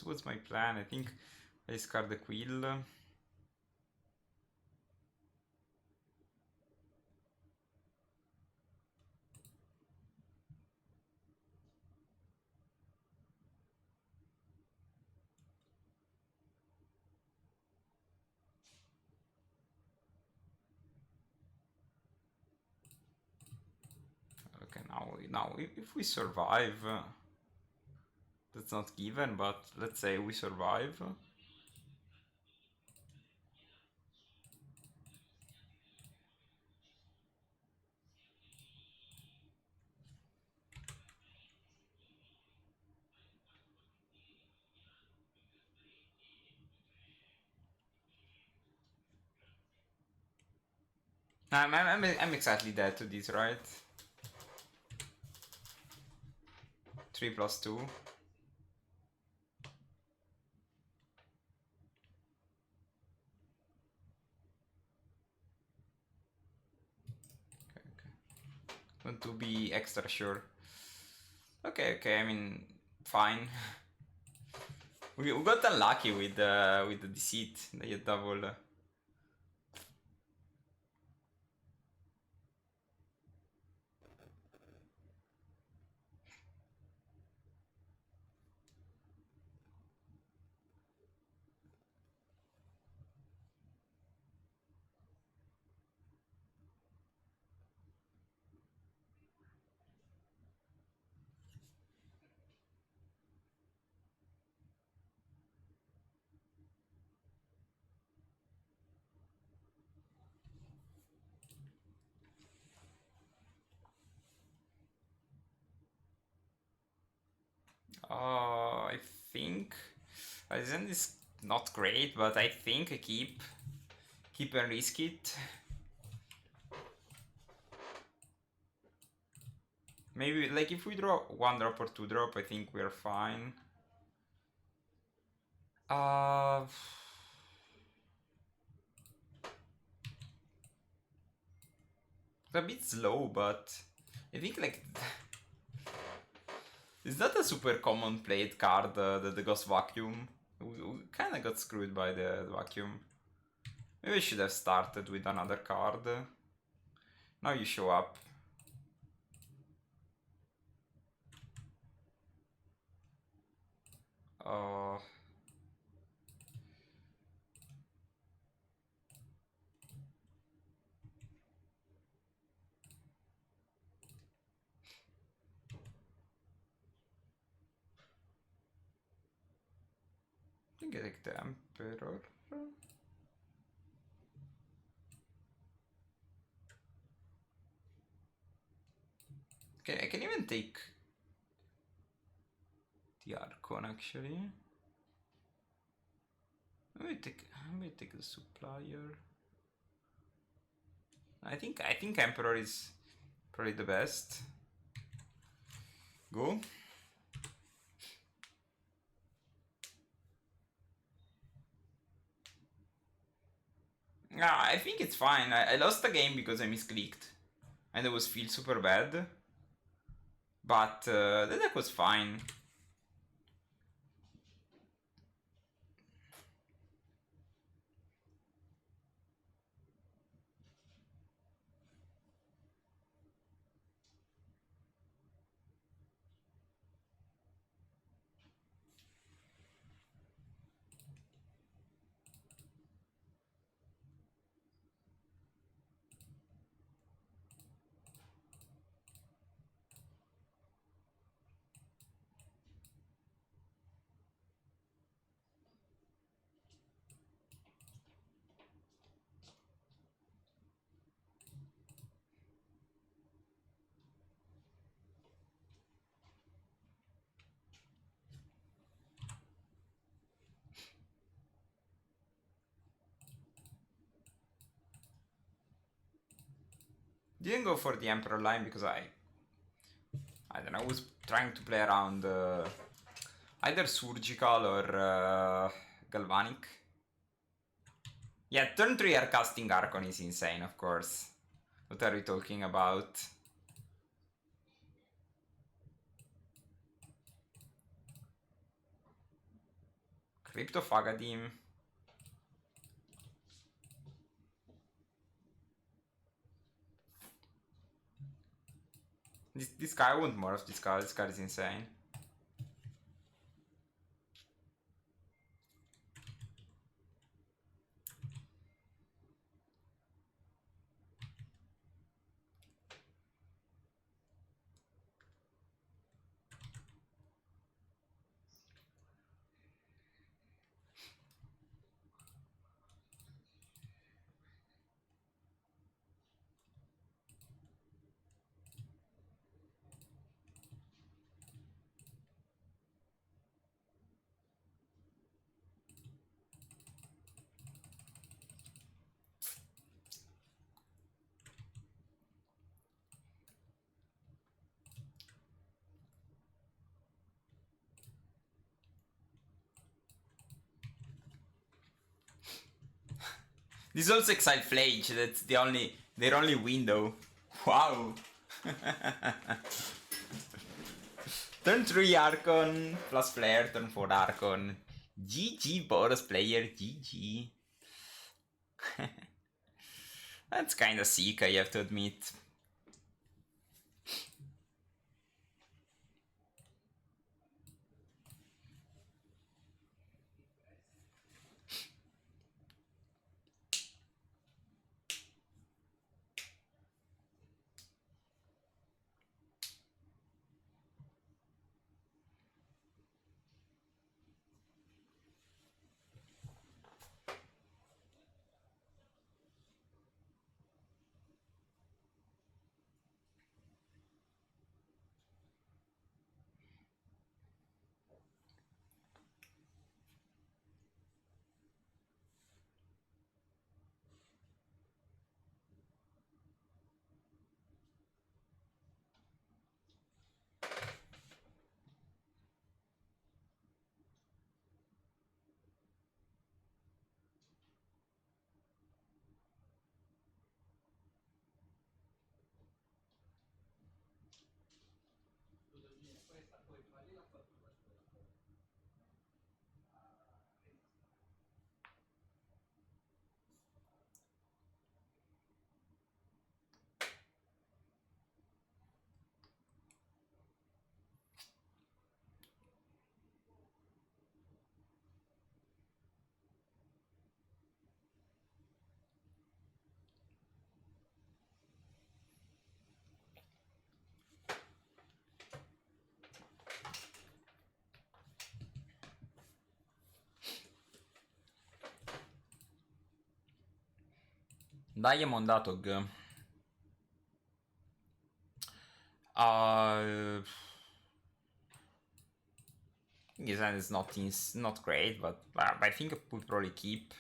What's my plan? I think I discard the quill. Okay, now if we survive, that's not given, but let's say we survive. I'm exactly dead to this, right? 3+2. Want to be extra sure. Okay, I mean, fine. we got unlucky with the deceit. They had double. I think Ryzen is not great, but I think I keep and risk it. Maybe like if we draw 1 drop or 2 drop, I think we're fine. It's a bit slow, but I think like it's not a super common played card, the Ghost Vacuum. We kind of got screwed by the Vacuum. Maybe I should have started with another card. Now you show up. Uh, I think I take the Emperor. Okay, I can even take the Archon actually. Maybe take the Supplier. I think Emperor is probably the best. Go. I think it's fine. I lost the game because I misclicked. And it was feel super bad. But the deck was fine. Didn't go for the Emperor line because I don't know, I was trying to play around either Surgical or Galvanic. Yeah, turn 3 air casting Archon is insane, of course. What are we talking about? Crypt of Agadeem. This guy, I want more of this card. This card is insane. This is also Exile Flage, that's their only window. Wow. Turn 3 Archon plus Flare, turn 4 Archon. GG Boros player, GG. That's kinda sick, I have to admit. Diamond Atog. Design is not great, but I think I would probably keep.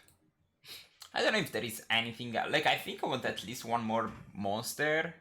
I don't know if there is anything like I think I want at least one more monster.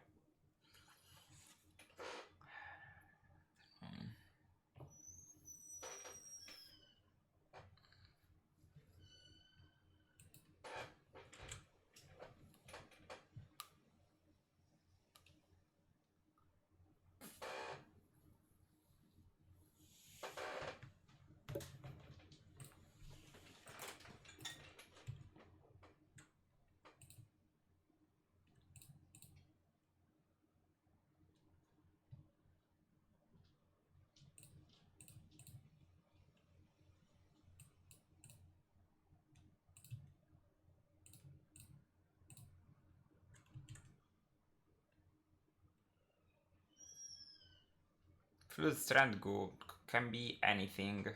Fluid Strand go can be anything.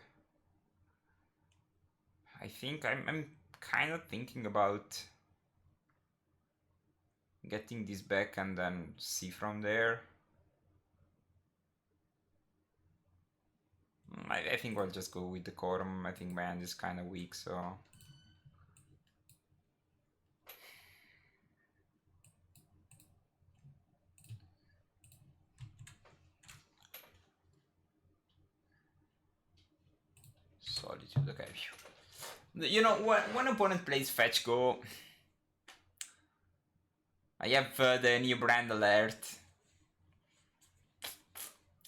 I think I'm kind of thinking about getting this back and then see from there. I think I'll just go with the Quorum. I think my hand is kind of weak, so. Solitude, okay. You know, when opponent plays Fetch Go, I have the new brand alert.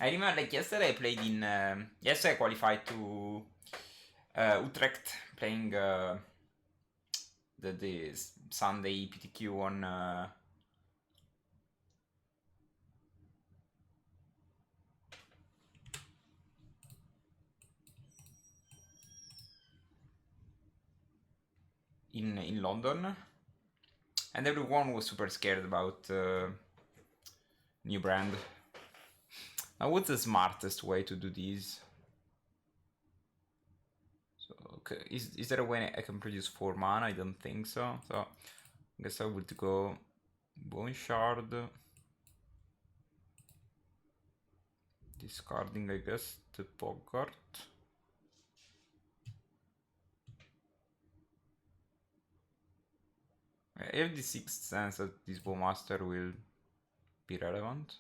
I remember, like, yesterday I played in. Yesterday I qualified to Utrecht, playing the Sunday PTQ on. In London, and everyone was super scared about new brand. Now, what's the smartest way to do this? So, okay, is there a way I can produce 4 mana? I don't think so. So, I guess I would go Bone Shard, discarding, I guess, the Bogart. I have the sixth sense that this Bowmaster will be relevant.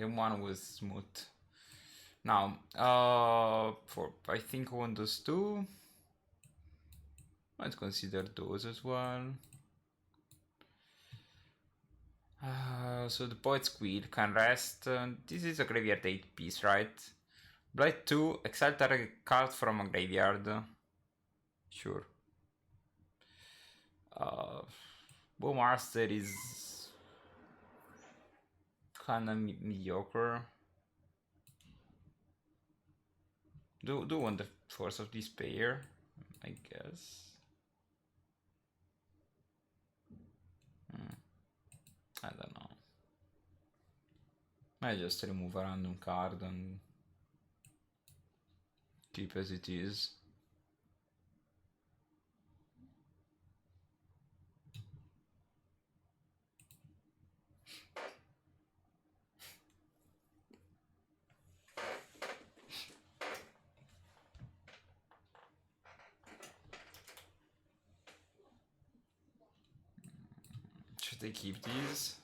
Game 1 was smooth. Now, for I think one those two. Let's consider those as well. So the Poet's Quill can rest. This is a graveyard 8 piece, right? Blight 2, exile target card from a graveyard. Sure. Bowmaster is kinda mediocre. Do want the Force of Despair, I guess. I don't know. I just remove a random card and keep as it is. Should I keep these?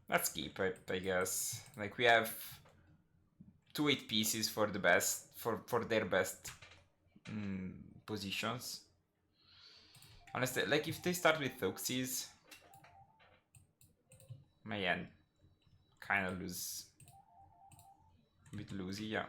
Let's keep it, I guess. Like, we have 2 8 pieces for the best, for their best positions. Honestly, like, if they start with Thoxes, my end kinda lose. A bit loosey, yeah.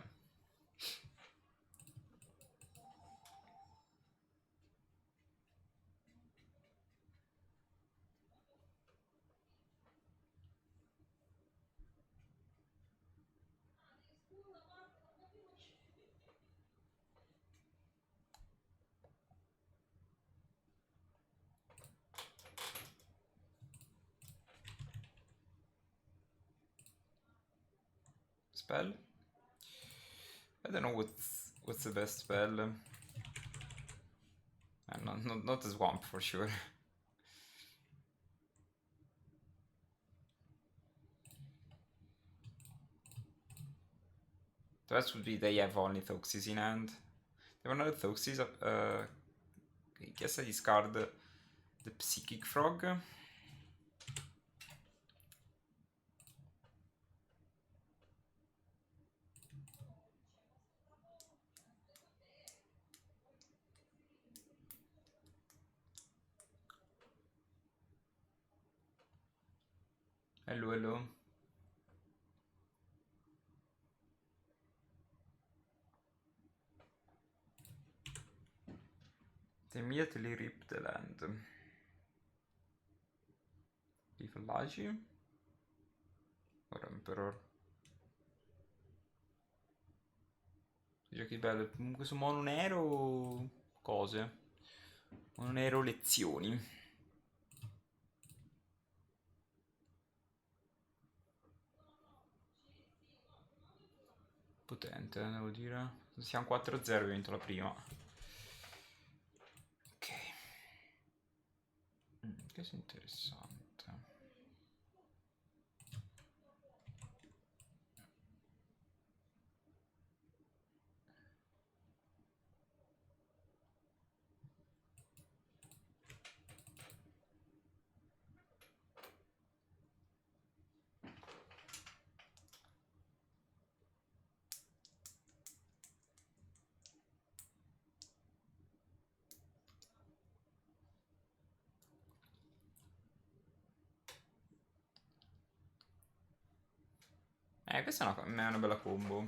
Spell? I don't know what's the best spell. Not the Swamp for sure. The rest would be they have only Thoxes in hand. They have another Thoxes. I guess I discard the Psychic Frog. Hello, hello. They immediately rip the land. Rifallagi? Or Emperor? Giochi bello. Questo mono nero... Cose. Mono nero lezioni. Potente, devo dire. Siamo 4-0, ho vinto la prima. Ok. Questo è interessante. Questa è una bella combo.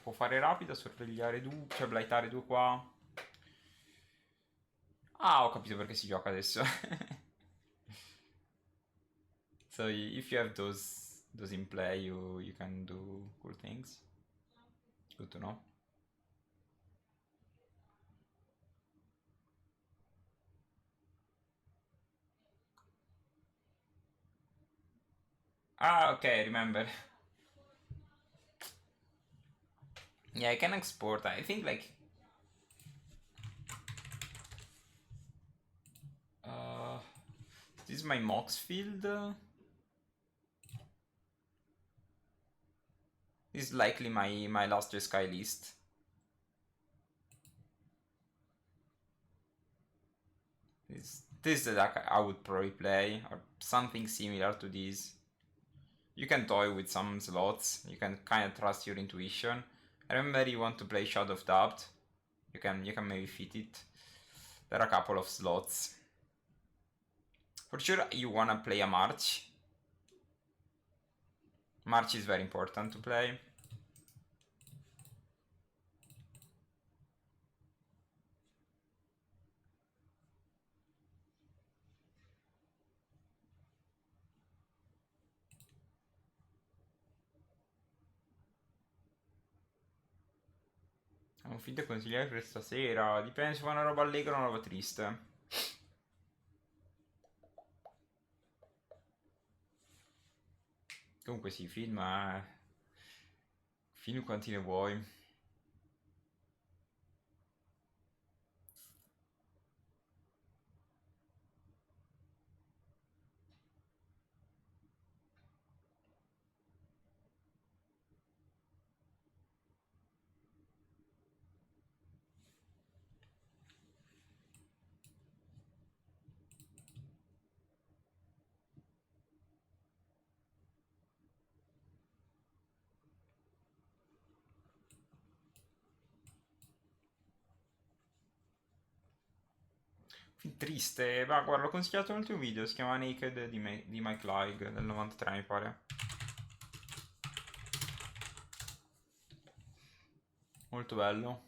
Può fare rapida, sorvegliare due, cioè blightare due qua. Ah, ho capito perché si gioca adesso. So if you have those in play, you can do cool things. Good to know. Ah, okay, remember. Yeah, I can export. I think like this is my Mox field. This is likely my last Sky list. This is the deck I would probably play, or something similar to this. You can toy with some slots, you can kind of trust your intuition. Remember, you want to play Shadow of Doubt, you can maybe fit it. There are a couple of slots. For sure you wanna play a March. March is very important to play. Un film da consigliare per stasera. Dipende se fa una roba allegra o una roba triste. Comunque sì, film. Film quanti ne vuoi. Film triste. Ma guarda, l'ho consigliato nell'ultimo video. Si chiama Naked di Mike Leigh del 93, mi pare. Molto bello.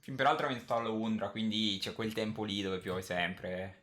Film peraltro è ambientato a Londra, quindi c'è quel tempo lì dove piove sempre.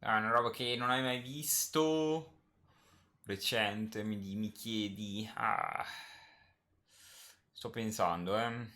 Ah, una roba che non hai mai visto. Recente, mi chiedi. Ah. Sto pensando, eh.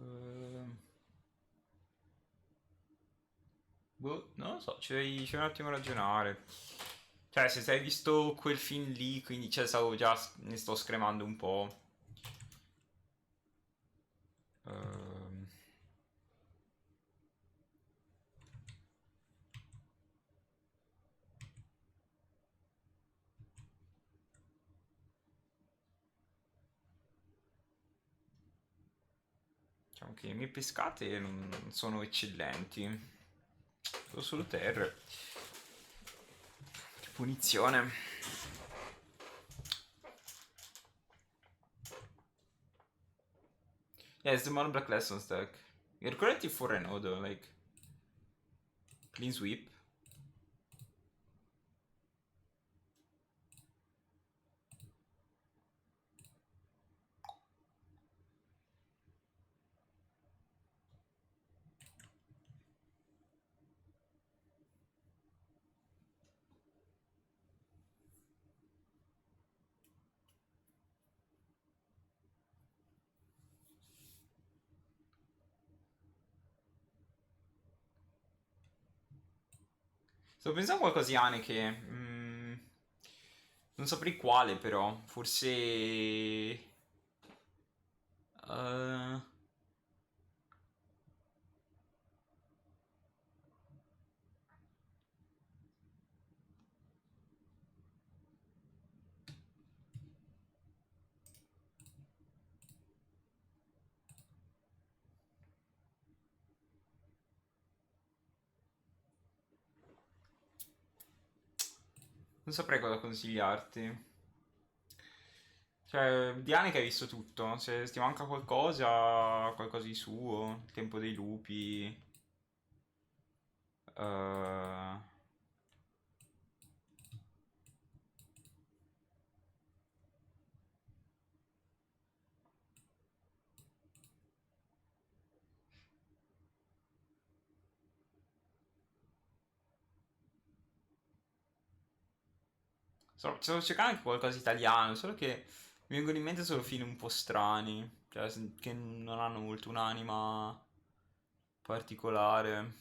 Ehm, Boh, non lo so, ci devo un attimo ragionare. Cioè, se hai visto quel film lì, quindi cioè, stavo già, ne sto scremando un po'. Ehm, diciamo che le mie pescate non sono eccellenti. Sono solo terre. Che punizione. Yeah, it's the mono black lessons deck. You're correct for an auto, like clean sweep. Sto pensando a qualcosa che... non saprei quale però. Forse... eh, non saprei cosa consigliarti. Cioè, Diane che hai visto tutto. Se ti manca qualcosa, qualcosa di suo, il tempo dei lupi. eh, Stavo cercando anche qualcosa di italiano, solo che mi vengono in mente solo film un po' strani. Cioè, che non hanno molto un'anima particolare.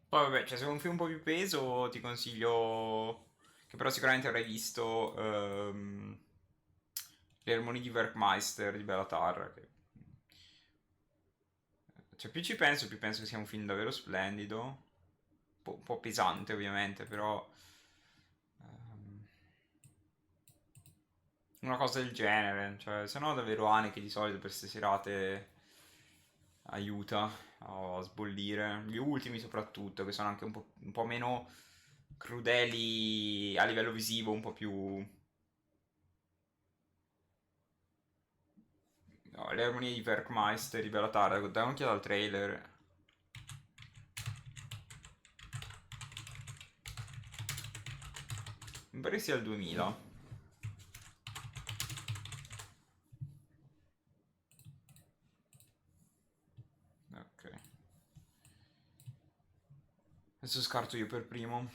Poi vabbè, cioè se è un film un po' più peso ti consiglio, che però sicuramente avrai visto, Le Armonie di Werkmeister di Bellatar. Cioè più ci penso, più penso che sia un film davvero splendido. Un po' pesante ovviamente, però... ehm, una cosa del genere. Cioè, se no davvero Ane che di solito per queste serate aiuta a sbollire. Gli ultimi soprattutto, che sono anche un po' meno crudeli a livello visivo, un po' più... No, le armonie di Werkmeister di Bellatar, dai un'occhiata al trailer. Mi pare sia il 2000. Ok. Adesso scarto io per primo.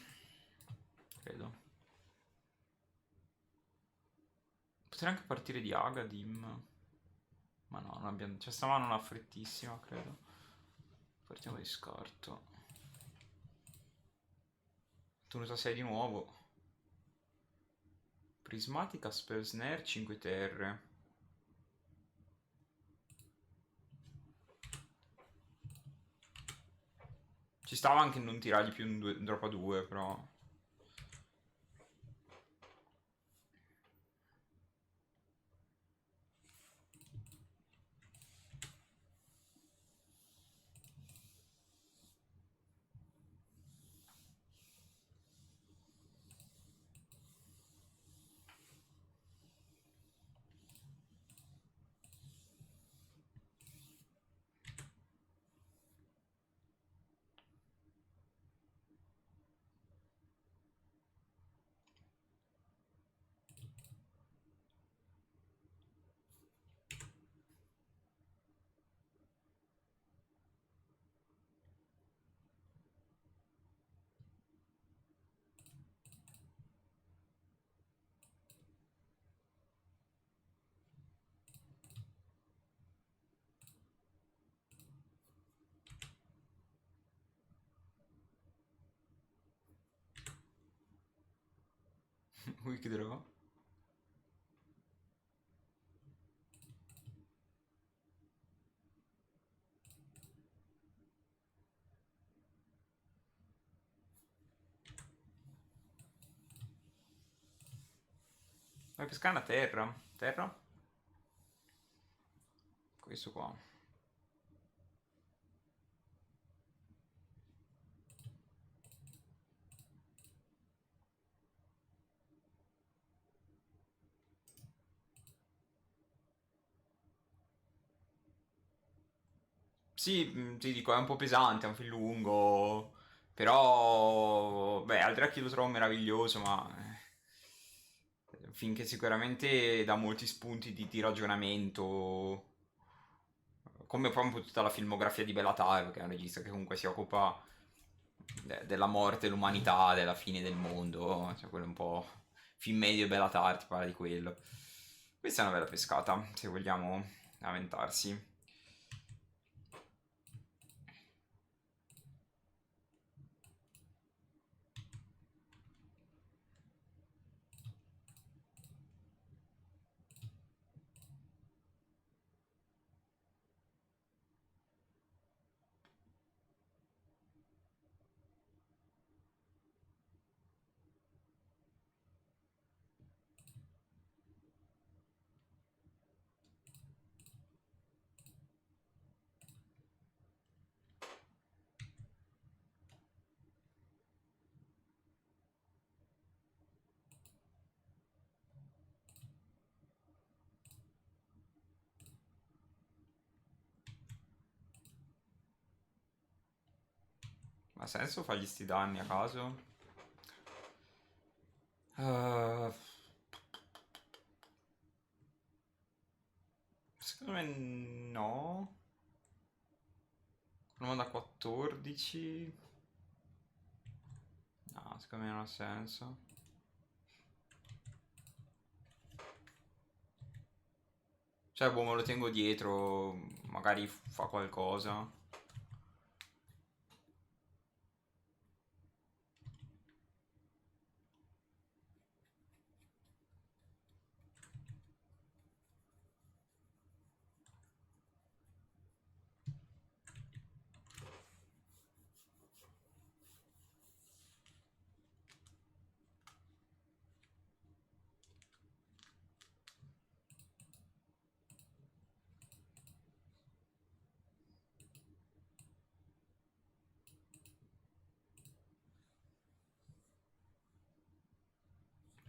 Credo. Potrei anche partire di Agadim. Ma no, non abbiamo... Cioè, sta mano non ha frettissima, credo. Partiamo di scarto. Tenuta 6 di nuovo. Prismatica, Spell Snare, 5 terre. Ci stava anche non tirargli più un drop a 2, però... Weak draw. Vai pescare una terra. Terra? Questo qua. Sì, ti dico, è un po' pesante, è un film lungo, però, beh, Aldracchi lo trovo meraviglioso, ma finché sicuramente dà molti spunti di ragionamento, come proprio tutta la filmografia di Bellatar, che è un regista che comunque si occupa della morte dell'umanità, della fine del mondo, cioè quello è un po' film medio e Bellatar, ti parla di quello. Questa è una bella pescata, se vogliamo lamentarsi. Ha senso fargli sti danni a caso? Uh, secondo me no. Proviamo da 14. No, secondo me non ha senso. Cioè, boh, me lo tengo dietro, magari fa qualcosa.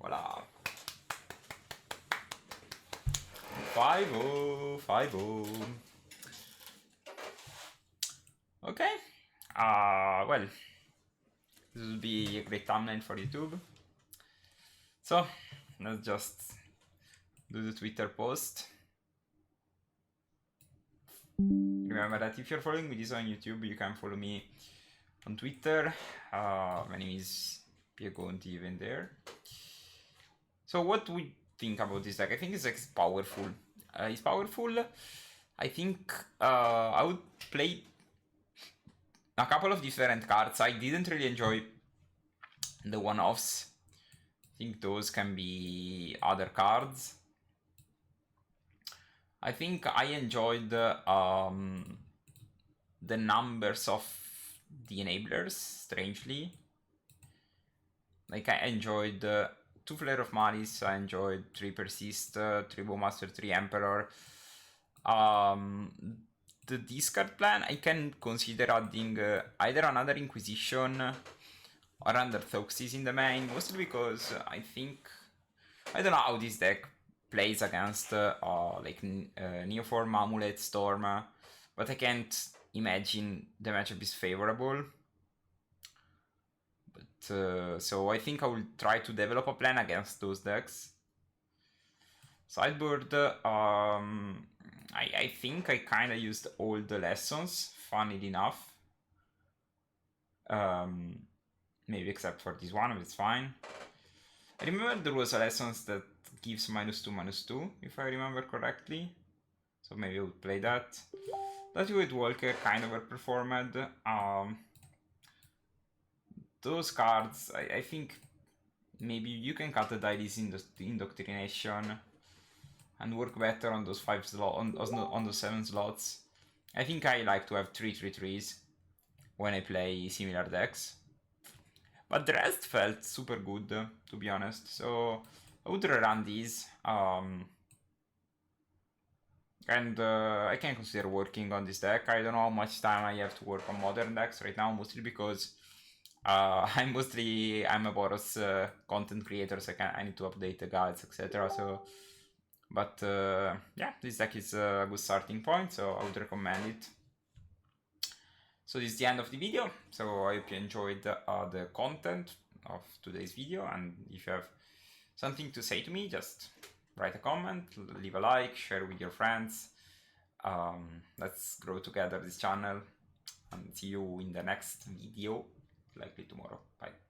Voilà. 5-0, 5-0. Okay. Well, this will be a great thumbnail for YouTube. So, let's just do the Twitter post. Remember that if you're following me this on YouTube, you can follow me on Twitter. My name is PieGonti even there. So what do we think about this deck? I think this deck is powerful. It's powerful. I think I would play a couple of different cards. I didn't really enjoy the one-offs. I think those can be other cards. I think I enjoyed the numbers of the enablers, strangely. Like, I enjoyed 2 Flare of Malice, I enjoyed 3 Persist, 3 Bowmaster, 3 Emperor. The discard plan, I can consider adding either another Inquisition or another Thoxis in the main, mostly because I think, I don't know how this deck plays against like Neoform, Amulet, Storm, but I can't imagine the matchup is favorable. But so I think I will try to develop a plan against those decks. Sideboard, I think I kind of used all the lessons, funnily enough. Maybe except for this one, it's fine. I remember there was a lessons that gives -2/-2, if I remember correctly. So maybe I would play that. That with Walker kind of overperformed. Those cards, I think maybe you can cut the dice in the Indoctrination and work better on those 5 slots, on those 7 slots. I think I like to have 3/3/3s when I play similar decks. But the rest felt super good, to be honest. So I would rerun these. And I can consider working on this deck. I don't know how much time I have to work on modern decks right now, mostly because I'm a Boros content creator, so I need to update the guides, etc. So, but yeah, this deck is a good starting point, so I would recommend it. So this is the end of the video. So I hope you enjoyed the content of today's video, and if you have something to say to me, just write a comment, leave a like, share with your friends. Let's grow together this channel, and see you in the next video, likely tomorrow. Bye.